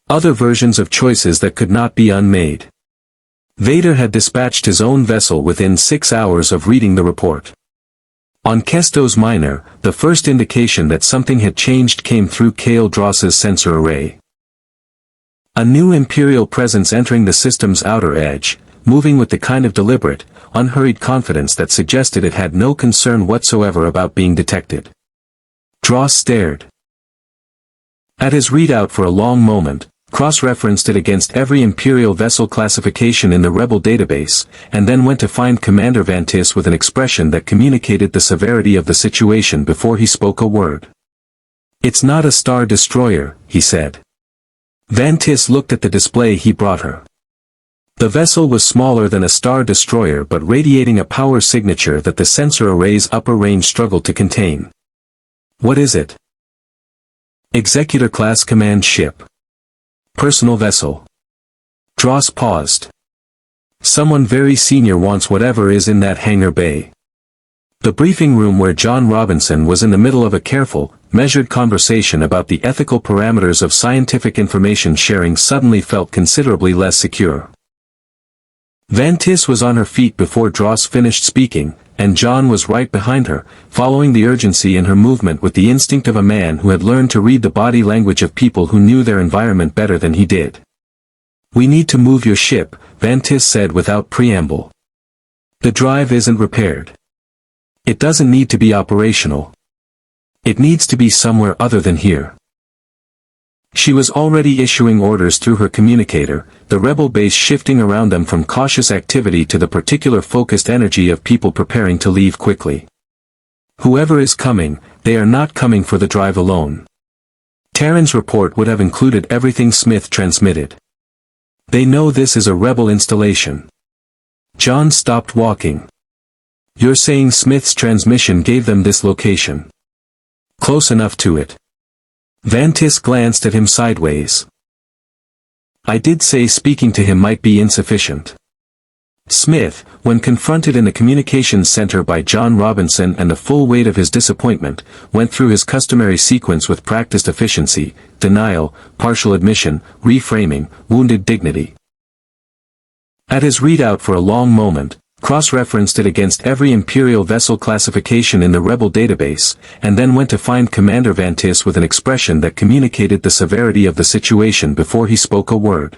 Other versions of choices that could not be unmade. Vader had dispatched his own vessel within 6 hours of reading the report. On Kestos Minor, the first indication that something had changed came through Kale Dross's sensor array. A new Imperial presence entering the system's outer edge, moving with the kind of deliberate, unhurried confidence that suggested it had no concern whatsoever about being detected. Dross stared at his readout for a long moment, cross-referenced it against every Imperial vessel classification in the Rebel database, and then went to find Commander Vantis with an expression that communicated the severity of the situation before he spoke a word. "It's not a Star Destroyer," he said. Vantis looked at the display he brought her. The vessel was smaller than a Star Destroyer but radiating a power signature that the sensor array's upper range struggled to contain. "What is it?" "Executor-class command ship. Personal vessel." Dross paused. "Someone very senior wants whatever is in that hangar bay." The briefing room where John Robinson was in the middle of a careful, measured conversation about the ethical parameters of scientific information sharing suddenly felt considerably less secure. Vantis was on her feet before Dross finished speaking, and John was right behind her, following the urgency in her movement with the instinct of a man who had learned to read the body language of people who knew their environment better than he did. "We need to move your ship," Vantis said without preamble. "The drive isn't repaired. It doesn't need to be operational. It needs to be somewhere other than here." She was already issuing orders through her communicator, the rebel base shifting around them from cautious activity to the particular focused energy of people preparing to leave quickly. "Whoever is coming, they are not coming for the drive alone." Terran's report would have included everything Smith transmitted. "They know this is a rebel installation." John stopped walking. "You're saying Smith's transmission gave them this location?" "Close enough to it." Vantis glanced at him sideways. "I did say speaking to him might be insufficient." Smith, when confronted in the communications center by John Robinson and the full weight of his disappointment, went through his customary sequence with practiced efficiency: denial, partial admission, reframing, wounded dignity. At his readout for a long moment, cross-referenced it against every Imperial vessel classification in the Rebel database, and then went to find Commander Vantis with an expression that communicated the severity of the situation before he spoke a word.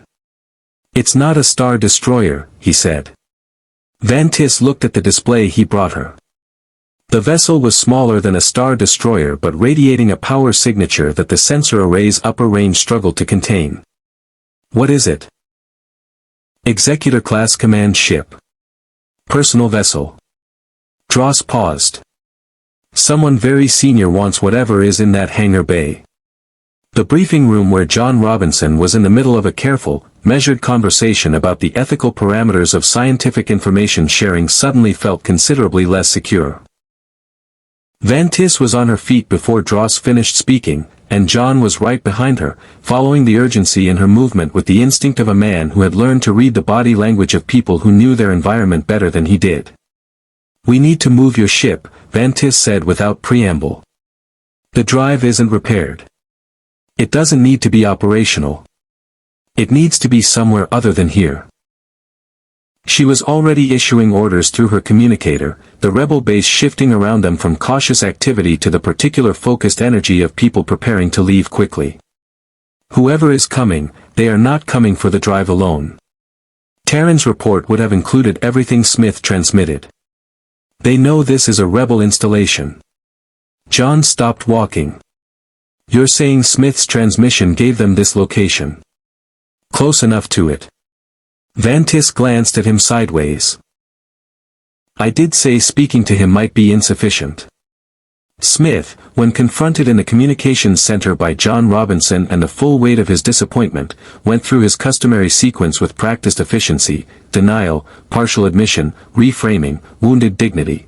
"It's not a Star Destroyer," he said. Vantis looked at the display he brought her. The vessel was smaller than a Star Destroyer but radiating a power signature that the sensor array's upper range struggled to contain. "What is it?" "Executor-class command ship. Personal vessel." Dross paused. "Someone very senior wants whatever is in that hangar bay." The briefing room where John Robinson was in the middle of a careful, measured conversation about the ethical parameters of scientific information sharing suddenly felt considerably less secure. Vantis was on her feet before Dross finished speaking, and John was right behind her, following the urgency in her movement with the instinct of a man who had learned to read the body language of people who knew their environment better than he did. "We need to move your ship," Vantis said without preamble. "The drive isn't repaired. It doesn't need to be operational. It needs to be somewhere other than here." She was already issuing orders through her communicator, the rebel base shifting around them from cautious activity to the particular focused energy of people preparing to leave quickly. "Whoever is coming, they are not coming for the drive alone." Terran's report would have included everything Smith transmitted. "They know this is a rebel installation." John stopped walking. "You're saying Smith's transmission gave them this location?" "Close enough to it." Vantis glanced at him sideways. "I did say speaking to him might be insufficient." Smith, when confronted in the communications center by John Robinson and the full weight of his disappointment, went through his customary sequence with practiced efficiency: denial, partial admission, reframing, wounded dignity,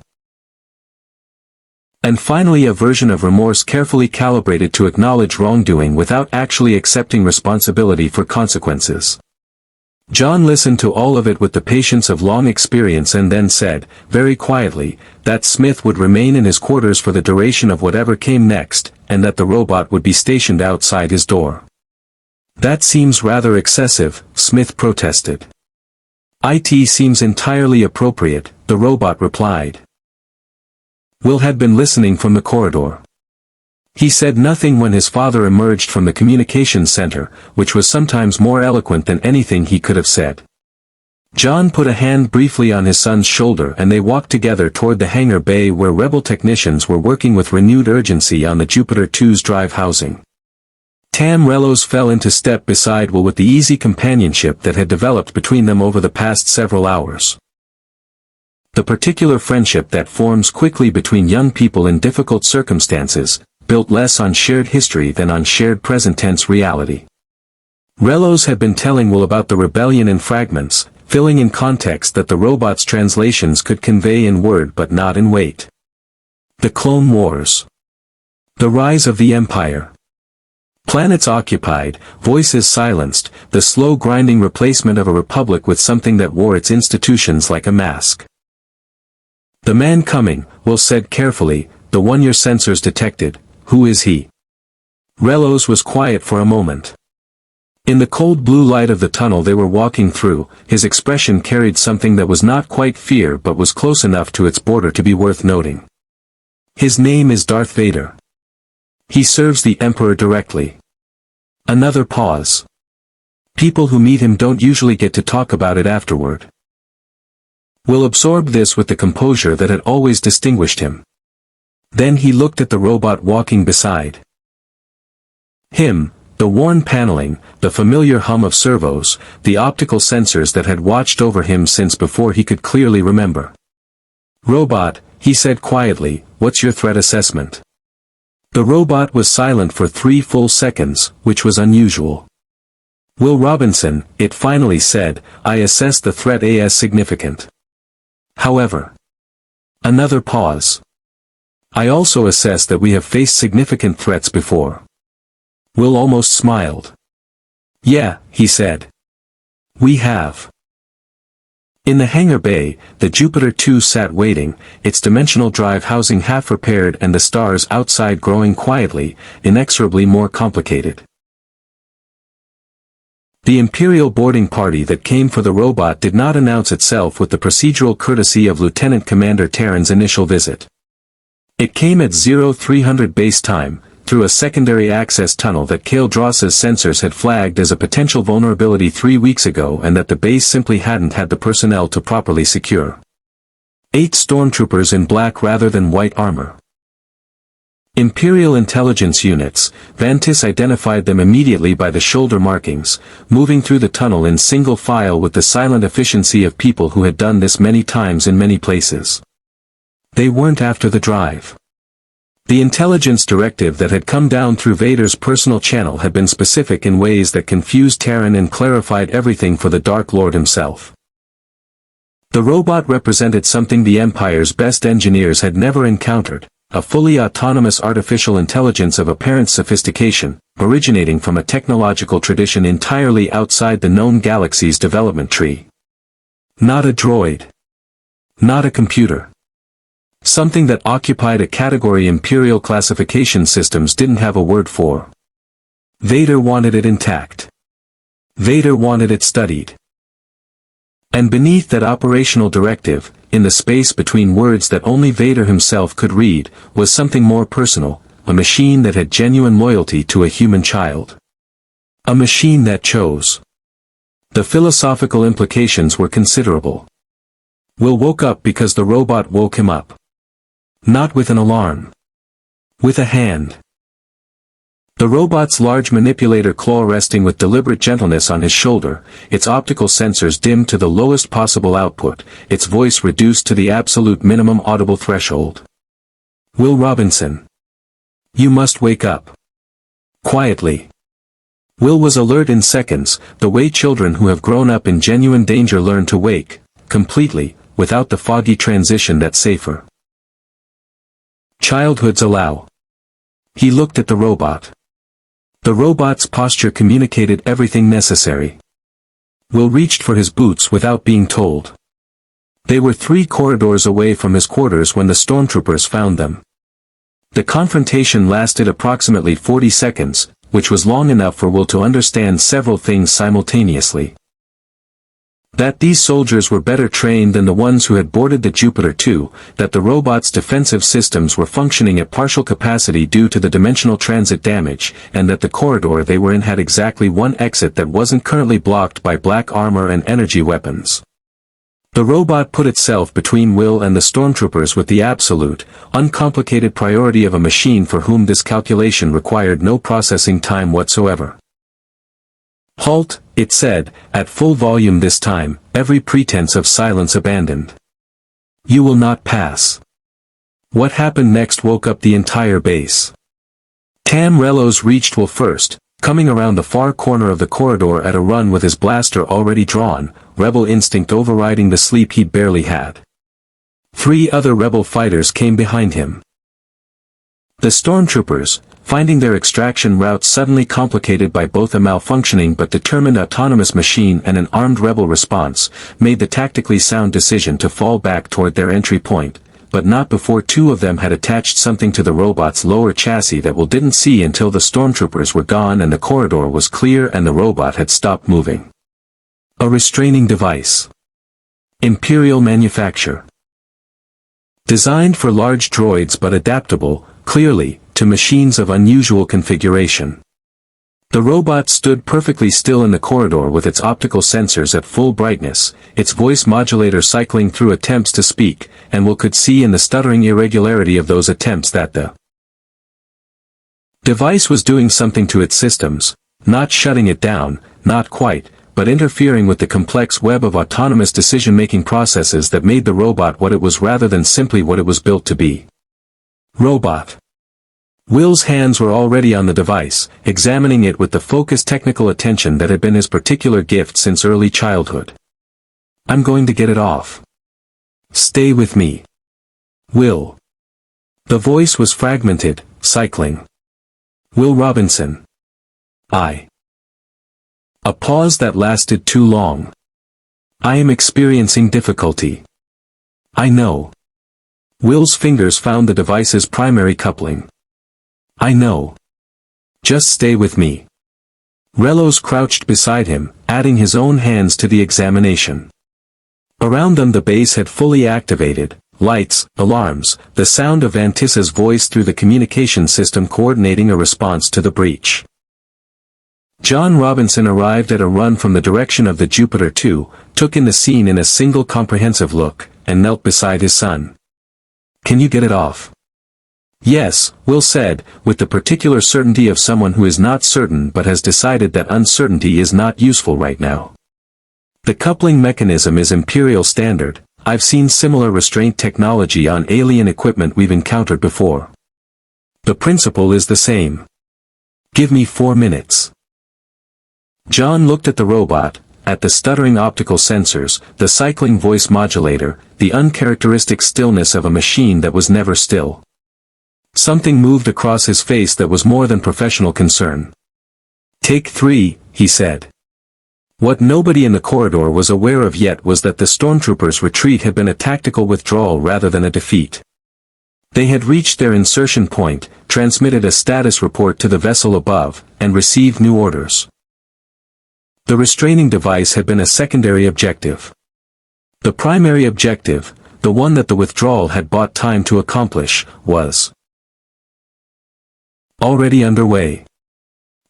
and finally a version of remorse carefully calibrated to acknowledge wrongdoing without actually accepting responsibility for consequences. John listened to all of it with the patience of long experience and then said, very quietly, that Smith would remain in his quarters for the duration of whatever came next, and that the robot would be stationed outside his door. "That seems rather excessive," Smith protested. "It seems entirely appropriate," the robot replied. Will had been listening from the corridor. He said nothing when his father emerged from the communications center, which was sometimes more eloquent than anything he could have said. John put a hand briefly on his son's shoulder and they walked together toward the hangar bay where rebel technicians were working with renewed urgency on the Jupiter 2's drive housing. Tam Relos fell into step beside Will with the easy companionship that had developed between them over the past several hours. The particular friendship that forms quickly between young people in difficult circumstances, built less on shared history than on shared present-tense reality. Relos had been telling Will about the rebellion in fragments, filling in context that the robot's translations could convey in word but not in weight. The Clone Wars. The rise of the Empire. Planets occupied, voices silenced, the slow grinding replacement of a republic with something that wore its institutions like a mask. "The man coming," Will said carefully, "the one your sensors detected. Who is he?" Relos was quiet for a moment. In the cold blue light of the tunnel they were walking through, his expression carried something that was not quite fear but was close enough to its border to be worth noting. "His name is Darth Vader. He serves the Emperor directly." Another pause. "People who meet him don't usually get to talk about it afterward." Will absorbed this with the composure that had always distinguished him. Then he looked at the robot walking beside him, the worn paneling, the familiar hum of servos, the optical sensors that had watched over him since before he could clearly remember. "Robot," he said quietly, "what's your threat assessment?" The robot was silent for 3 full seconds, which was unusual. "Will Robinson," it finally said, "I assess the threat as significant. However." Another pause. "I also assess that we have faced significant threats before." Will almost smiled. "Yeah," he said. "We have." In the hangar bay, the Jupiter 2 sat waiting, its dimensional drive housing half repaired and the stars outside growing quietly, inexorably more complicated. The Imperial boarding party that came for the robot did not announce itself with the procedural courtesy of Lieutenant Commander Terran's initial visit. It came at 0300 base time, through a secondary access tunnel that Kale Dross's sensors had flagged as a potential vulnerability 3 weeks ago and that the base simply hadn't had the personnel to properly secure. 8 stormtroopers in black rather than white armor. Imperial intelligence units, Vantis identified them immediately by the shoulder markings, moving through the tunnel in single file with the silent efficiency of people who had done this many times in many places. They weren't after the drive. The intelligence directive that had come down through Vader's personal channel had been specific in ways that confused Terran and clarified everything for the Dark Lord himself. The robot represented something the Empire's best engineers had never encountered, a fully autonomous artificial intelligence of apparent sophistication, originating from a technological tradition entirely outside the known galaxy's development tree. Not a droid. Not a computer. Something that occupied a category Imperial classification systems didn't have a word for. Vader wanted it intact. Vader wanted it studied. And beneath that operational directive, in the space between words that only Vader himself could read, was something more personal, a machine that had genuine loyalty to a human child. A machine that chose. The philosophical implications were considerable. Will woke up because the robot woke him up. Not with an alarm. With a hand. The robot's large manipulator claw resting with deliberate gentleness on his shoulder, its optical sensors dimmed to the lowest possible output, its voice reduced to the absolute minimum audible threshold. Will Robinson. You must wake up. Quietly. Will was alert in seconds, the way children who have grown up in genuine danger learn to wake, completely, without the foggy transition that's safer. Childhoods allow. He looked at the robot. The robot's posture communicated everything necessary. Will reached for his boots without being told. They were 3 corridors away from his quarters when the stormtroopers found them. The confrontation lasted approximately 40 seconds, which was long enough for Will to understand several things simultaneously. That these soldiers were better trained than the ones who had boarded the Jupiter 2, that the robot's defensive systems were functioning at partial capacity due to the dimensional transit damage, and that the corridor they were in had exactly one exit that wasn't currently blocked by black armor and energy weapons. The robot put itself between Will and the stormtroopers with the absolute, uncomplicated priority of a machine for whom this calculation required no processing time whatsoever. Halt, it said, at full volume this time, every pretense of silence abandoned. You will not pass. What happened next woke up the entire base. Tam Relos reached Will first, coming around the far corner of the corridor at a run with his blaster already drawn, rebel instinct overriding the sleep he'd barely had. 3 other rebel fighters came behind him. The stormtroopers, finding their extraction route suddenly complicated by both a malfunctioning but determined autonomous machine and an armed rebel response, made the tactically sound decision to fall back toward their entry point, but not before 2 of them had attached something to the robot's lower chassis that Will didn't see until the stormtroopers were gone and the corridor was clear and the robot had stopped moving. A restraining device. Imperial manufacture. Designed for large droids but adaptable, clearly, to machines of unusual configuration. The robot stood perfectly still in the corridor with its optical sensors at full brightness, its voice modulator cycling through attempts to speak, and Will could see in the stuttering irregularity of those attempts that the device was doing something to its systems, not shutting it down, not quite, but interfering with the complex web of autonomous decision-making processes that made the robot what it was rather than simply what it was built to be. Robot. Will's hands were already on the device, examining it with the focused technical attention that had been his particular gift since early childhood. I'm going to get it off. Stay with me. Will. The voice was fragmented, cycling. Will Robinson. A pause that lasted too long. I am experiencing difficulty. I know. Will's fingers found the device's primary coupling. I know. Just stay with me. Relos crouched beside him, adding his own hands to the examination. Around them the base had fully activated, lights, alarms, the sound of Vantissa's voice through the communication system coordinating a response to the breach. John Robinson arrived at a run from the direction of the Jupiter 2, took in the scene in a single comprehensive look, and knelt beside his son. Can you get it off? Yes, Will said, with the particular certainty of someone who is not certain but has decided that uncertainty is not useful right now. The coupling mechanism is Imperial standard. I've seen similar restraint technology on alien equipment we've encountered before. The principle is the same. Give me 4 minutes. John looked at the robot, at the stuttering optical sensors, the cycling voice modulator, the uncharacteristic stillness of a machine that was never still. Something moved across his face that was more than professional concern. "Take 3, he said. What nobody in the corridor was aware of yet was that the stormtroopers' retreat had been a tactical withdrawal rather than a defeat. They had reached their insertion point, transmitted a status report to the vessel above, and received new orders. The restraining device had been a secondary objective. The primary objective, the one that the withdrawal had bought time to accomplish, was already underway.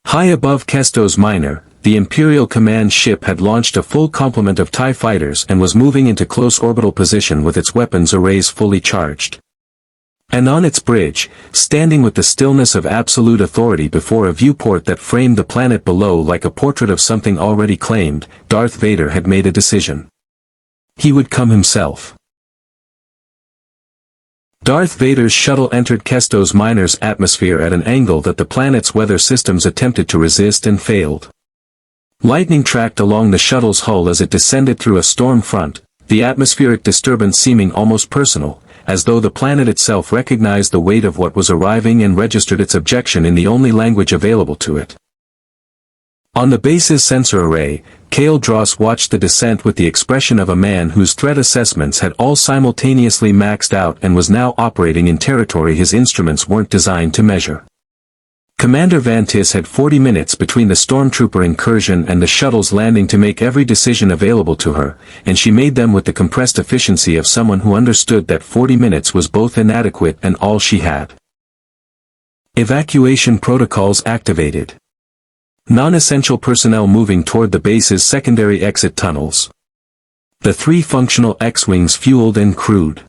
High above Kestos Minor, the Imperial Command ship had launched a full complement of TIE fighters and was moving into close orbital position with its weapons arrays fully charged. And on its bridge, standing with the stillness of absolute authority before a viewport that framed the planet below like a portrait of something already claimed, Darth Vader had made a decision. He would come himself. Darth Vader's shuttle entered Kestos Minor's atmosphere at an angle that the planet's weather systems attempted to resist and failed. Lightning tracked along the shuttle's hull as it descended through a storm front, the atmospheric disturbance seeming almost personal, as though the planet itself recognized the weight of what was arriving and registered its objection in the only language available to it. On the base's sensor array, Kale Dross watched the descent with the expression of a man whose threat assessments had all simultaneously maxed out and was now operating in territory his instruments weren't designed to measure. Commander Vantis had 40 minutes between the stormtrooper incursion and the shuttle's landing to make every decision available to her, and she made them with the compressed efficiency of someone who understood that 40 minutes was both inadequate and all she had. Evacuation protocols activated. Non-essential personnel moving toward the base's secondary exit tunnels. The 3 functional X-Wings fueled and crewed.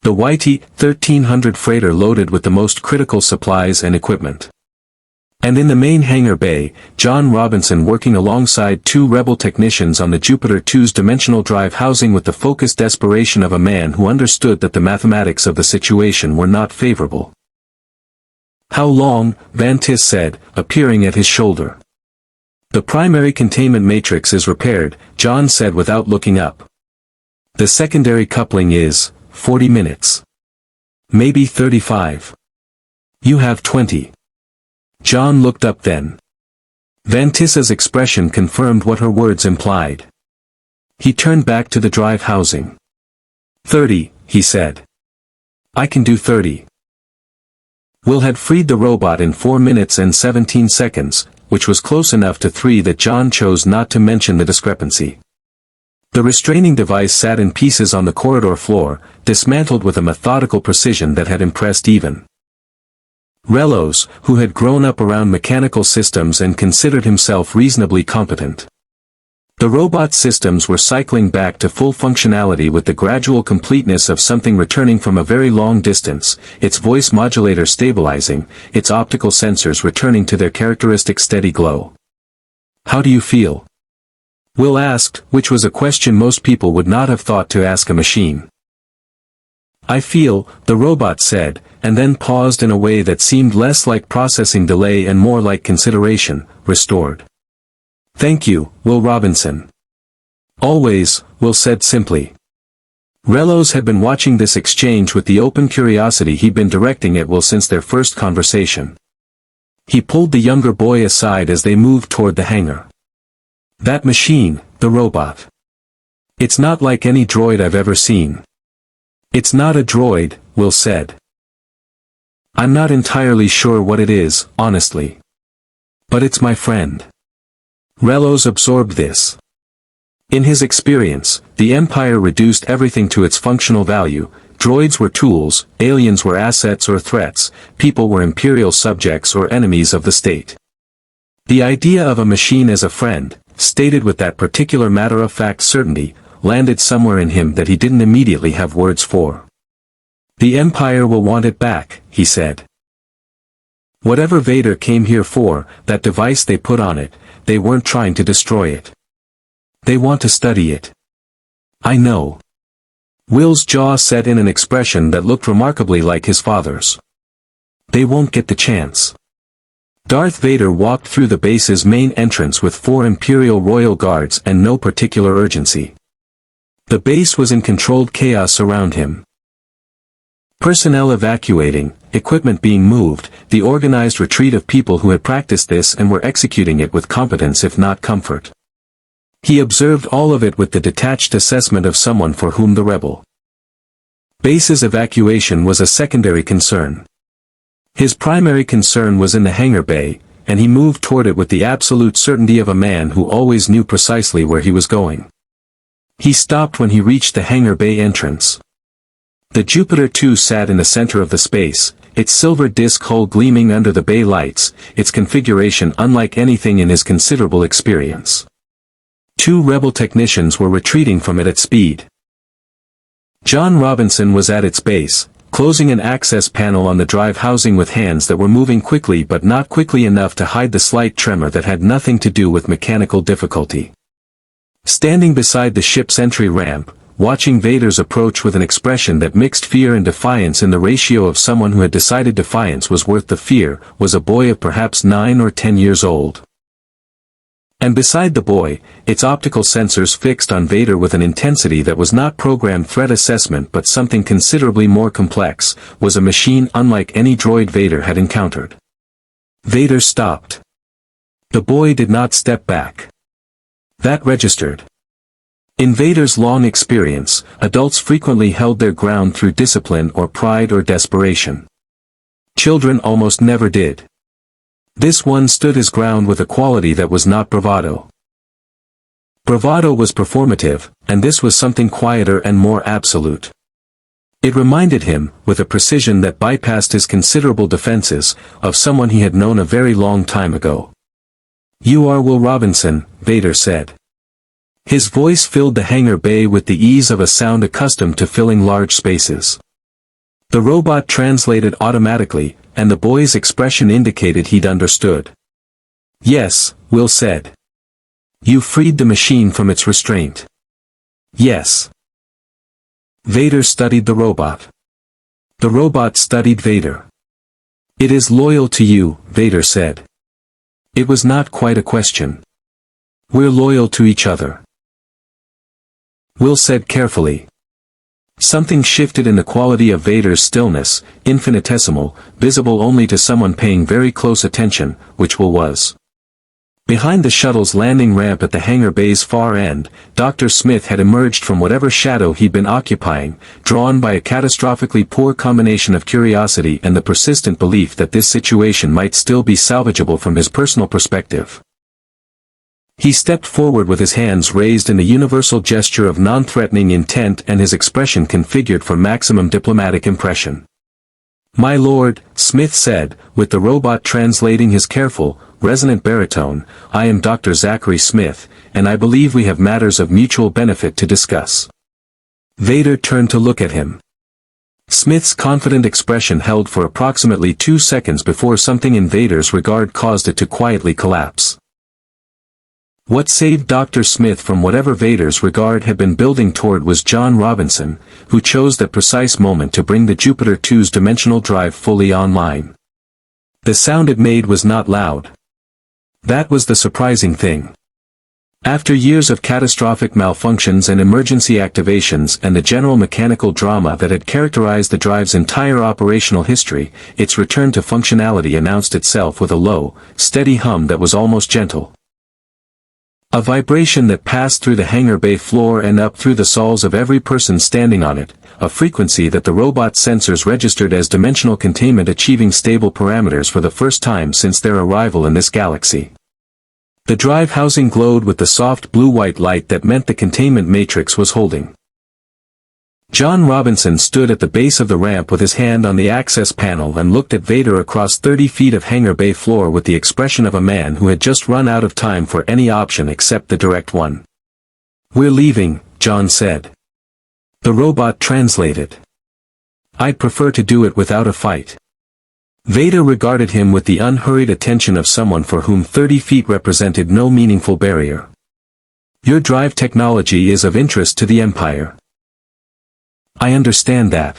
The YT-1300 freighter loaded with the most critical supplies and equipment. And in the main hangar bay, John Robinson working alongside 2 rebel technicians on the Jupiter 2's dimensional drive housing with the focused desperation of a man who understood that the mathematics of the situation were not favorable. "How long?" Vantis said, appearing at his shoulder. "The primary containment matrix is repaired," John said without looking up. "The secondary coupling is 40 minutes. Maybe 35. You have 20. John looked up then. Vantissa's expression confirmed what her words implied. He turned back to the drive housing. 30, he said. "I can do 30. Will had freed the robot in 4 minutes and 17 seconds, which was close enough to 3 that John chose not to mention the discrepancy. The restraining device sat in pieces on the corridor floor, dismantled with a methodical precision that had impressed even Relos, who had grown up around mechanical systems and considered himself reasonably competent. The robot systems were cycling back to full functionality with the gradual completeness of something returning from a very long distance, its voice modulator stabilizing, its optical sensors returning to their characteristic steady glow. "How do you feel?" Will asked, which was a question most people would not have thought to ask a machine. "I feel," the robot said, and then paused in a way that seemed less like processing delay and more like consideration, "restored." "Thank you, Will Robinson." "Always," Will said simply. Relos had been watching this exchange with the open curiosity he'd been directing at Will since their first conversation. He pulled the younger boy aside as they moved toward the hangar. "That machine, the robot. It's not like any droid I've ever seen." "It's not a droid," Will said. "I'm not entirely sure what it is, honestly. But it's my friend." Relos absorbed this. In his experience, the Empire reduced everything to its functional value. Droids were tools, aliens were assets or threats, people were imperial subjects or enemies of the state. The idea of a machine as a friend, stated with that particular matter-of-fact certainty, landed somewhere in him that he didn't immediately have words for. "The Empire will want it back," he said. "Whatever Vader came here for, that device they put on it, they weren't trying to destroy it. They want to study it." "I know." Will's jaw set in an expression that looked remarkably like his father's. "They won't get the chance." Darth Vader walked through the base's main entrance with 4 Imperial Royal Guards and no particular urgency. The base was in controlled chaos around him. "Personnel evacuating," equipment being moved, the organized retreat of people who had practiced this and were executing it with competence if not comfort. He observed all of it with the detached assessment of someone for whom the rebel base's evacuation was a secondary concern. His primary concern was in the hangar bay, and he moved toward it with the absolute certainty of a man who always knew precisely where he was going. He stopped when he reached the hangar bay entrance. The Jupiter 2 sat in the center of the space, its silver disc hull gleaming under the bay lights, its configuration unlike anything in his considerable experience. 2 rebel technicians were retreating from it at speed. John Robinson was at its base, closing an access panel on the drive housing with hands that were moving quickly but not quickly enough to hide the slight tremor that had nothing to do with mechanical difficulty. Standing beside the ship's entry ramp, watching Vader's approach with an expression that mixed fear and defiance in the ratio of someone who had decided defiance was worth the fear, was a boy of perhaps 9 or 10 years old. And beside the boy, its optical sensors fixed on Vader with an intensity that was not programmed threat assessment but something considerably more complex, was a machine unlike any droid Vader had encountered. Vader stopped. The boy did not step back. That registered. In Vader's long experience, adults frequently held their ground through discipline or pride or desperation. Children almost never did. This one stood his ground with a quality that was not bravado. Bravado was performative, and this was something quieter and more absolute. It reminded him, with a precision that bypassed his considerable defenses, of someone he had known a very long time ago. "You are Will Robinson," Vader said. His voice filled the hangar bay with the ease of a sound accustomed to filling large spaces. The robot translated automatically, and the boy's expression indicated he'd understood. "Yes," Will said. "You freed the machine from its restraint." "Yes." Vader studied the robot. The robot studied Vader. "It is loyal to you," Vader said. It was not quite a question. "We're loyal to each other," Will said carefully. Something shifted in the quality of Vader's stillness, infinitesimal, visible only to someone paying very close attention, which Will was. Behind the shuttle's landing ramp at the hangar bay's far end, Dr. Smith had emerged from whatever shadow he'd been occupying, drawn by a catastrophically poor combination of curiosity and the persistent belief that this situation might still be salvageable from his personal perspective. He stepped forward with his hands raised in the universal gesture of non-threatening intent and his expression configured for maximum diplomatic impression. "My lord," Smith said, with the robot translating his careful, resonant baritone, "I am Dr. Zachary Smith, and I believe we have matters of mutual benefit to discuss." Vader turned to look at him. Smith's confident expression held for approximately 2 seconds before something in Vader's regard caused it to quietly collapse. What saved Dr. Smith from whatever Vader's regard had been building toward was John Robinson, who chose that precise moment to bring the Jupiter 2's dimensional drive fully online. The sound it made was not loud. That was the surprising thing. After years of catastrophic malfunctions and emergency activations and the general mechanical drama that had characterized the drive's entire operational history, its return to functionality announced itself with a low, steady hum that was almost gentle. A vibration that passed through the hangar bay floor and up through the souls of every person standing on it, a frequency that the robot sensors registered as dimensional containment achieving stable parameters for the first time since their arrival in this galaxy. The drive housing glowed with the soft blue-white light that meant the containment matrix was holding. John Robinson stood at the base of the ramp with his hand on the access panel and looked at Vader across 30 feet of hangar bay floor with the expression of a man who had just run out of time for any option except the direct one. "We're leaving," John said. The robot translated. "I'd prefer to do it without a fight." Vader regarded him with the unhurried attention of someone for whom 30 feet represented no meaningful barrier. "Your drive technology is of interest to the Empire." "I understand that."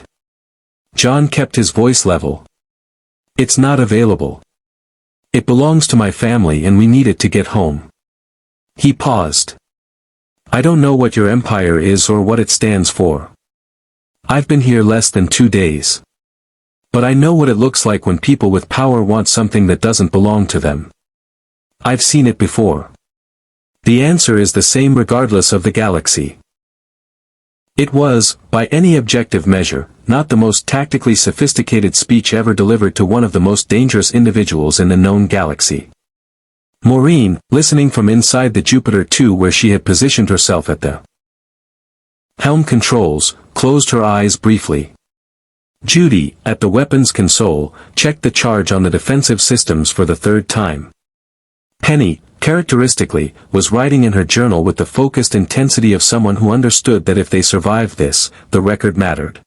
John kept his voice level. "It's not available. It belongs to my family and we need it to get home." He paused. "I don't know what your empire is or what it stands for. I've been here less than 2 days. But I know what it looks like when people with power want something that doesn't belong to them. I've seen it before. The answer is the same regardless of the galaxy. It was, by any objective measure, not the most tactically sophisticated speech ever delivered to one of the most dangerous individuals in the known galaxy. Maureen, listening from inside the Jupiter 2 where she had positioned herself at the helm controls, closed her eyes briefly. Judy, at the weapons console, checked the charge on the defensive systems for the third time. Penny, characteristically, was writing in her journal with the focused intensity of someone who understood that if they survived this, the record mattered.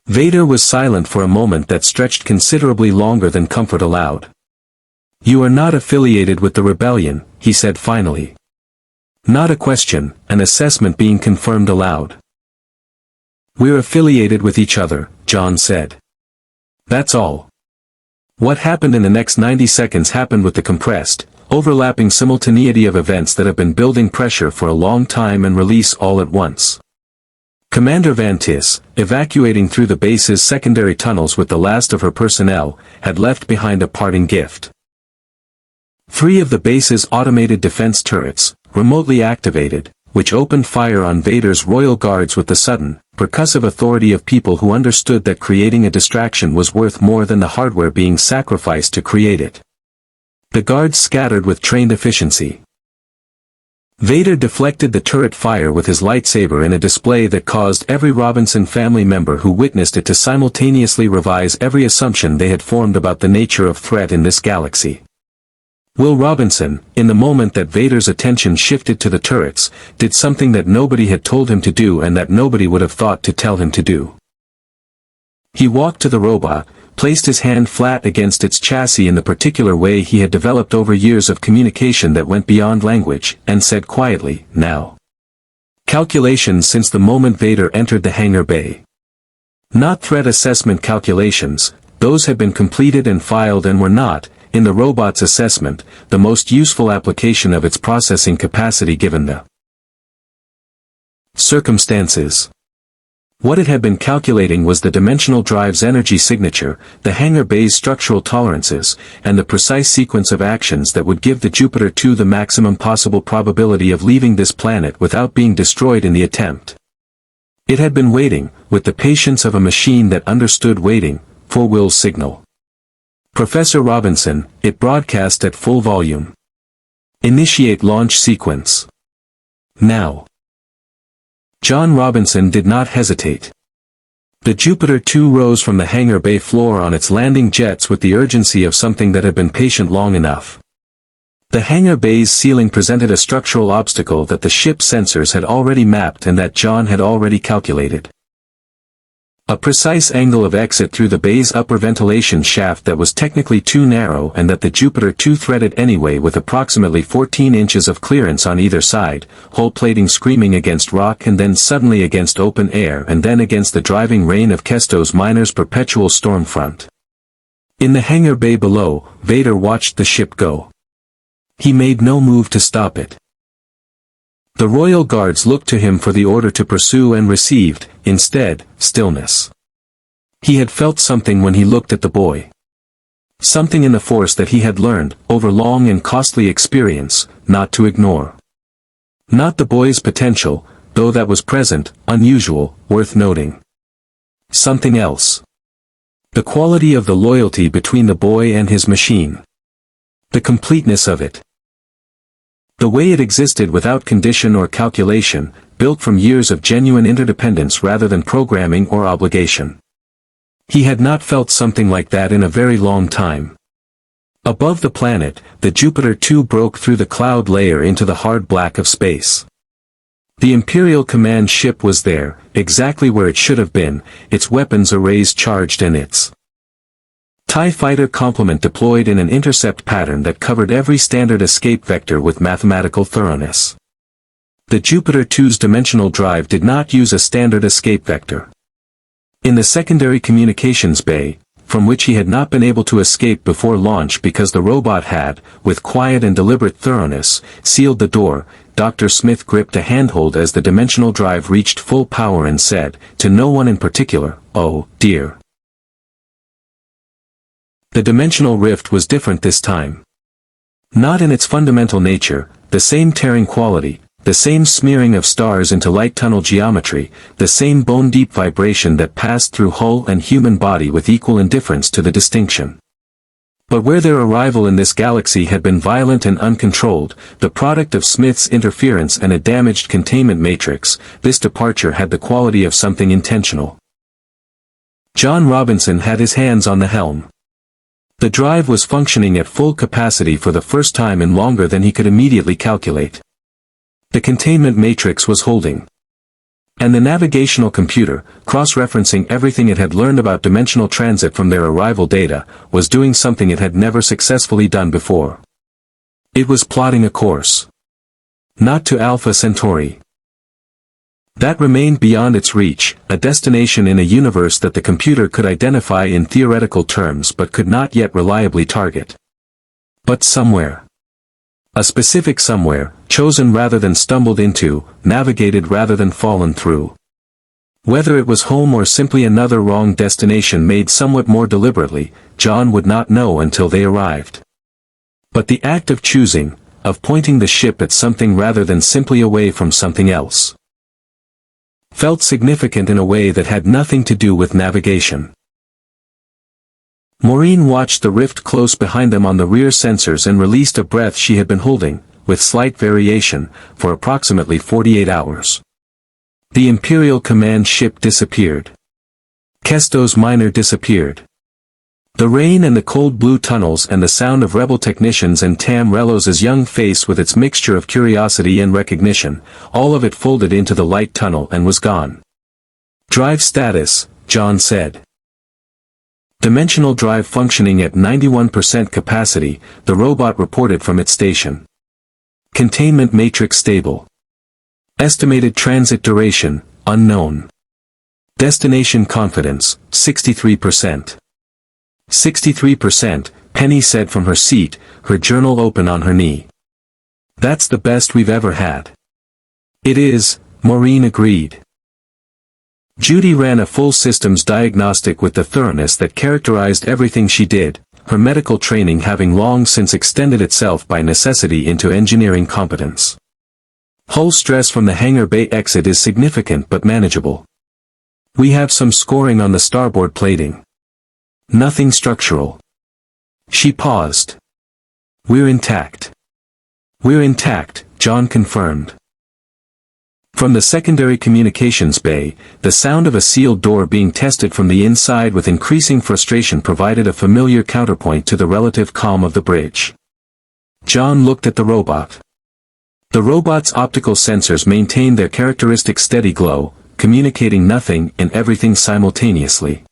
Vader was silent for a moment that stretched considerably longer than comfort allowed. "You are not affiliated with the rebellion," he said finally. Not a question, an assessment being confirmed aloud. "We're affiliated with each other," John said. "That's all." What happened in the next 90 seconds happened with the compressed, overlapping simultaneity of events that have been building pressure for a long time and release all at once. Commander Vantis, evacuating through the base's secondary tunnels with the last of her personnel, had left behind a parting gift. 3 of the base's automated defense turrets, remotely activated, which opened fire on Vader's royal guards with the sudden, percussive authority of people who understood that creating a distraction was worth more than the hardware being sacrificed to create it. The guards scattered with trained efficiency. Vader deflected the turret fire with his lightsaber in a display that caused every Robinson family member who witnessed it to simultaneously revise every assumption they had formed about the nature of threat in this galaxy. Will Robinson, in the moment that Vader's attention shifted to the turrets, did something that nobody had told him to do and that nobody would have thought to tell him to do. He walked to the robot, placed his hand flat against its chassis in the particular way he had developed over years of communication that went beyond language, and said quietly, "Now." Calculations since the moment Vader entered the hangar bay. Not threat assessment calculations, those had been completed and filed and were not, in the robot's assessment, the most useful application of its processing capacity given the circumstances. What it had been calculating was the dimensional drive's energy signature, the hangar bay's structural tolerances, and the precise sequence of actions that would give the Jupiter 2 the maximum possible probability of leaving this planet without being destroyed in the attempt. It had been waiting, with the patience of a machine that understood waiting, for Will's signal. "Professor Robinson," it broadcast at full volume. "Initiate launch sequence. Now." John Robinson did not hesitate. The Jupiter 2 rose from the hangar bay floor on its landing jets with the urgency of something that had been patient long enough. The hangar bay's ceiling presented a structural obstacle that the ship's sensors had already mapped and that John had already calculated. A precise angle of exit through the bay's upper ventilation shaft that was technically too narrow and that the Jupiter 2 threaded anyway with approximately 14 inches of clearance on either side, hull plating screaming against rock and then suddenly against open air and then against the driving rain of Kesto's miner's perpetual storm front. In the hangar bay below, Vader watched the ship go. He made no move to stop it. The royal guards looked to him for the order to pursue and received, instead, stillness. He had felt something when he looked at the boy. Something in the Force that he had learned, over long and costly experience, not to ignore. Not the boy's potential, though that was present, unusual, worth noting. Something else. The quality of the loyalty between the boy and his machine. The completeness of it. The way it existed without condition or calculation, built from years of genuine interdependence rather than programming or obligation. He had not felt something like that in a very long time. Above the planet, the Jupiter 2 broke through the cloud layer into the hard black of space. The Imperial command ship was there, exactly where it should have been, its weapons arrays charged and its TIE fighter complement deployed in an intercept pattern that covered every standard escape vector with mathematical thoroughness. The Jupiter 2's dimensional drive did not use a standard escape vector. In the secondary communications bay, from which he had not been able to escape before launch because the robot had, with quiet and deliberate thoroughness, sealed the door, Dr. Smith gripped a handhold as the dimensional drive reached full power and said, to no one in particular, "Oh, dear." The dimensional rift was different this time. Not in its fundamental nature, the same tearing quality, the same smearing of stars into light tunnel geometry, the same bone-deep vibration that passed through hull and human body with equal indifference to the distinction. But where their arrival in this galaxy had been violent and uncontrolled, the product of Smith's interference and a damaged containment matrix, this departure had the quality of something intentional. John Robinson had his hands on the helm. The drive was functioning at full capacity for the first time in longer than he could immediately calculate. The containment matrix was holding. And the navigational computer, cross-referencing everything it had learned about dimensional transit from their arrival data, was doing something it had never successfully done before. It was plotting a course. Not to Alpha Centauri. That remained beyond its reach, a destination in a universe that the computer could identify in theoretical terms but could not yet reliably target. But somewhere. A specific somewhere, chosen rather than stumbled into, navigated rather than fallen through. Whether it was home or simply another wrong destination made somewhat more deliberately, John would not know until they arrived. But the act of choosing, of pointing the ship at something rather than simply away from something else, felt significant in a way that had nothing to do with navigation. Maureen watched the rift close behind them on the rear sensors and released a breath she had been holding, with slight variation, for approximately 48 hours. The Imperial command ship disappeared. Kesto's miner disappeared. The rain and the cold blue tunnels and the sound of rebel technicians and Tam Relos's young face with its mixture of curiosity and recognition, all of it folded into the light tunnel and was gone. Drive status, John said. Dimensional drive functioning at 91% capacity, the robot reported from its station. Containment matrix stable. Estimated transit duration, unknown. Destination confidence, 63%. 63%, Penny said from her seat, her journal open on her knee. That's the best we've ever had. It is, Maureen agreed. Judy ran a full systems diagnostic with the thoroughness that characterized everything she did, her medical training having long since extended itself by necessity into engineering competence. Hull stress from the hangar bay exit is significant but manageable. We have some scoring on the starboard plating. Nothing structural. She paused. We're intact. We're intact, John confirmed. From the secondary communications bay, the sound of a sealed door being tested from the inside with increasing frustration provided a familiar counterpoint to the relative calm of the bridge. John looked at the robot. The robot's optical sensors maintained their characteristic steady glow, communicating nothing and everything simultaneously.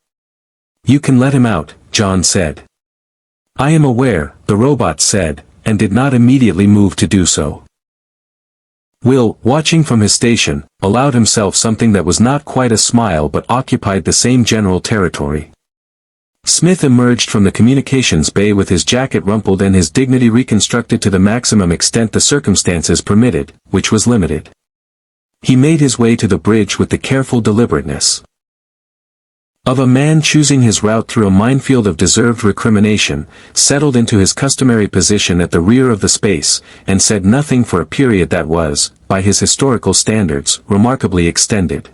You can let him out, John said. I am aware, the robot said, and did not immediately move to do so. Will, watching from his station, allowed himself something that was not quite a smile but occupied the same general territory. Smith emerged from the communications bay with his jacket rumpled and his dignity reconstructed to the maximum extent the circumstances permitted, which was limited. He made his way to the bridge with the careful deliberateness of a man choosing his route through a minefield of deserved recrimination, settled into his customary position at the rear of the space, and said nothing for a period that was, by his historical standards, remarkably extended.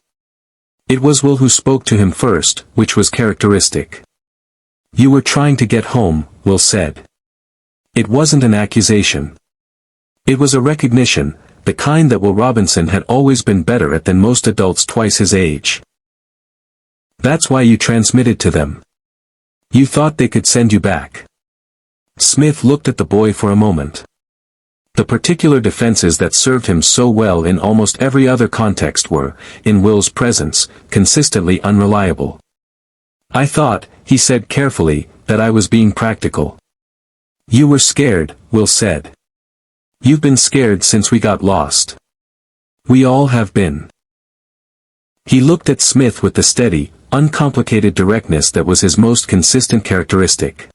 It was Will who spoke to him first, which was characteristic. You were trying to get home, Will said. It wasn't an accusation. It was a recognition, the kind that Will Robinson had always been better at than most adults twice his age. That's why you transmitted to them. You thought they could send you back. Smith looked at the boy for a moment. The particular defenses that served him so well in almost every other context were, in Will's presence, consistently unreliable. I thought, he said carefully, that I was being practical. You were scared, Will said. You've been scared since we got lost. We all have been. He looked at Smith with the steady, uncomplicated directness that was his most consistent characteristic.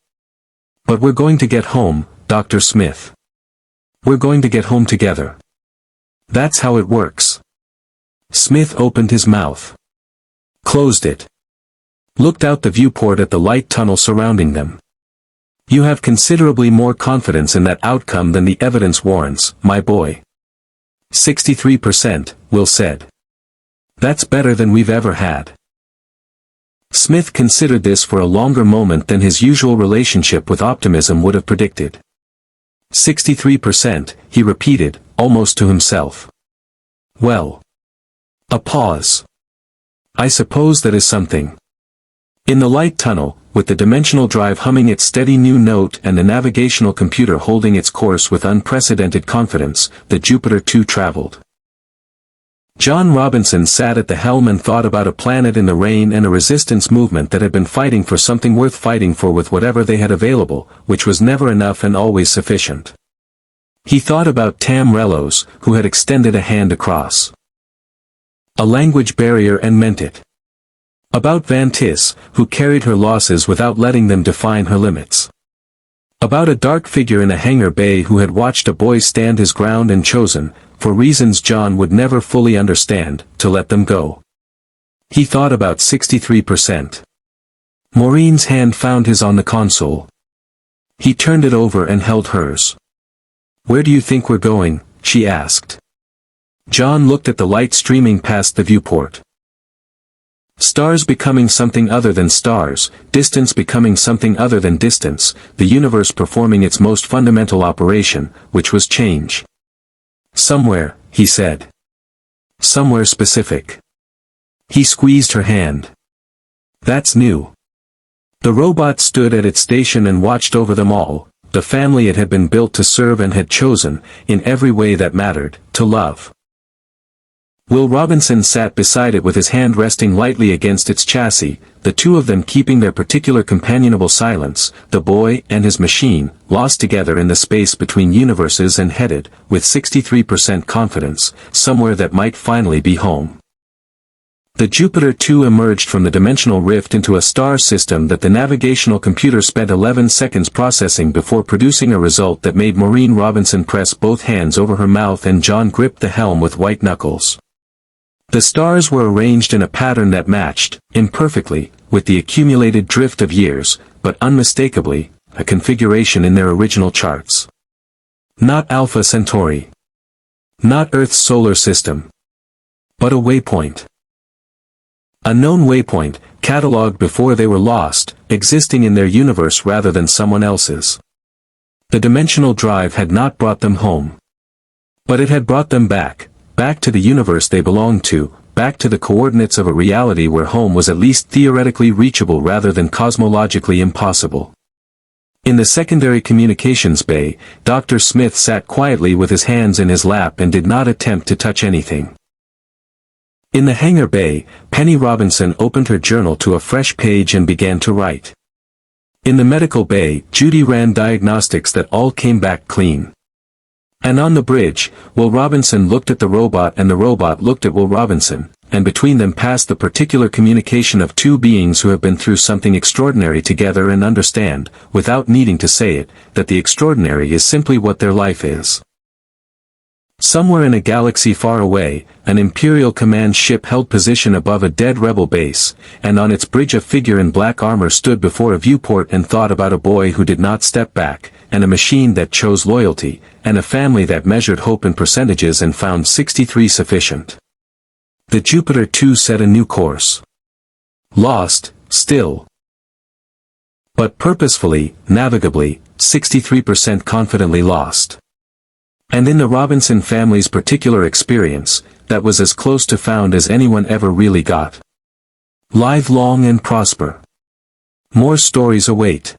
But we're going to get home, Dr. Smith. We're going to get home together. That's how it works. Smith opened his mouth. Closed it. Looked out the viewport at the light tunnel surrounding them. You have considerably more confidence in that outcome than the evidence warrants, my boy. 63%, Will said. That's better than we've ever had. Smith considered this for a longer moment than his usual relationship with optimism would have predicted. 63%, he repeated, almost to himself. Well. A pause. I suppose that is something. In the light tunnel, with the dimensional drive humming its steady new note and the navigational computer holding its course with unprecedented confidence, the Jupiter 2 traveled. John Robinson sat at the helm and thought about a planet in the rain and a resistance movement that had been fighting for something worth fighting for with whatever they had available, which was never enough and always sufficient. He thought about Tam Rellos, who had extended a hand across a language barrier and meant it. About Van Tis, who carried her losses without letting them define her limits. About a dark figure in a hangar bay who had watched a boy stand his ground and chosen, for reasons John would never fully understand, to let them go. He thought about 63%. Maureen's hand found his on the console. He turned it over and held hers. Where do you think we're going? She asked. John looked at the light streaming past the viewport. Stars becoming something other than stars, distance becoming something other than distance, the universe performing its most fundamental operation, which was change. Somewhere, he said. Somewhere specific. He squeezed her hand. That's new. The robot stood at its station and watched over them all, the family it had been built to serve and had chosen, in every way that mattered, to love. Will Robinson sat beside it with his hand resting lightly against its chassis, the two of them keeping their particular companionable silence, the boy and his machine, lost together in the space between universes and headed, with 63% confidence, somewhere that might finally be home. The Jupiter 2 emerged from the dimensional rift into a star system that the navigational computer spent 11 seconds processing before producing a result that made Maureen Robinson press both hands over her mouth and John grip the helm with white knuckles. The stars were arranged in a pattern that matched, imperfectly, with the accumulated drift of years, but unmistakably, a configuration in their original charts. Not Alpha Centauri. Not Earth's solar system. But a waypoint. A known waypoint, catalogued before they were lost, existing in their universe rather than someone else's. The dimensional drive had not brought them home. But it had brought them back to the universe they belonged to, back to the coordinates of a reality where home was at least theoretically reachable rather than cosmologically impossible. In the secondary communications bay, Dr. Smith sat quietly with his hands in his lap and did not attempt to touch anything. In the hangar bay, Penny Robinson opened her journal to a fresh page and began to write. In the medical bay, Judy ran diagnostics that all came back clean. And on the bridge, Will Robinson looked at the robot and the robot looked at Will Robinson, and between them passed the particular communication of two beings who have been through something extraordinary together and understand, without needing to say it, that the extraordinary is simply what their life is. Somewhere in a galaxy far away, an Imperial command ship held position above a dead rebel base, and on its bridge a figure in black armor stood before a viewport and thought about a boy who did not step back, and a machine that chose loyalty, and a family that measured hope in percentages and found 63 sufficient. The Jupiter 2 set a new course. Lost, still. But purposefully, navigably, 63% confidently lost. And in the Robinson family's particular experience, that was as close to found as anyone ever really got. Live long and prosper. More stories await.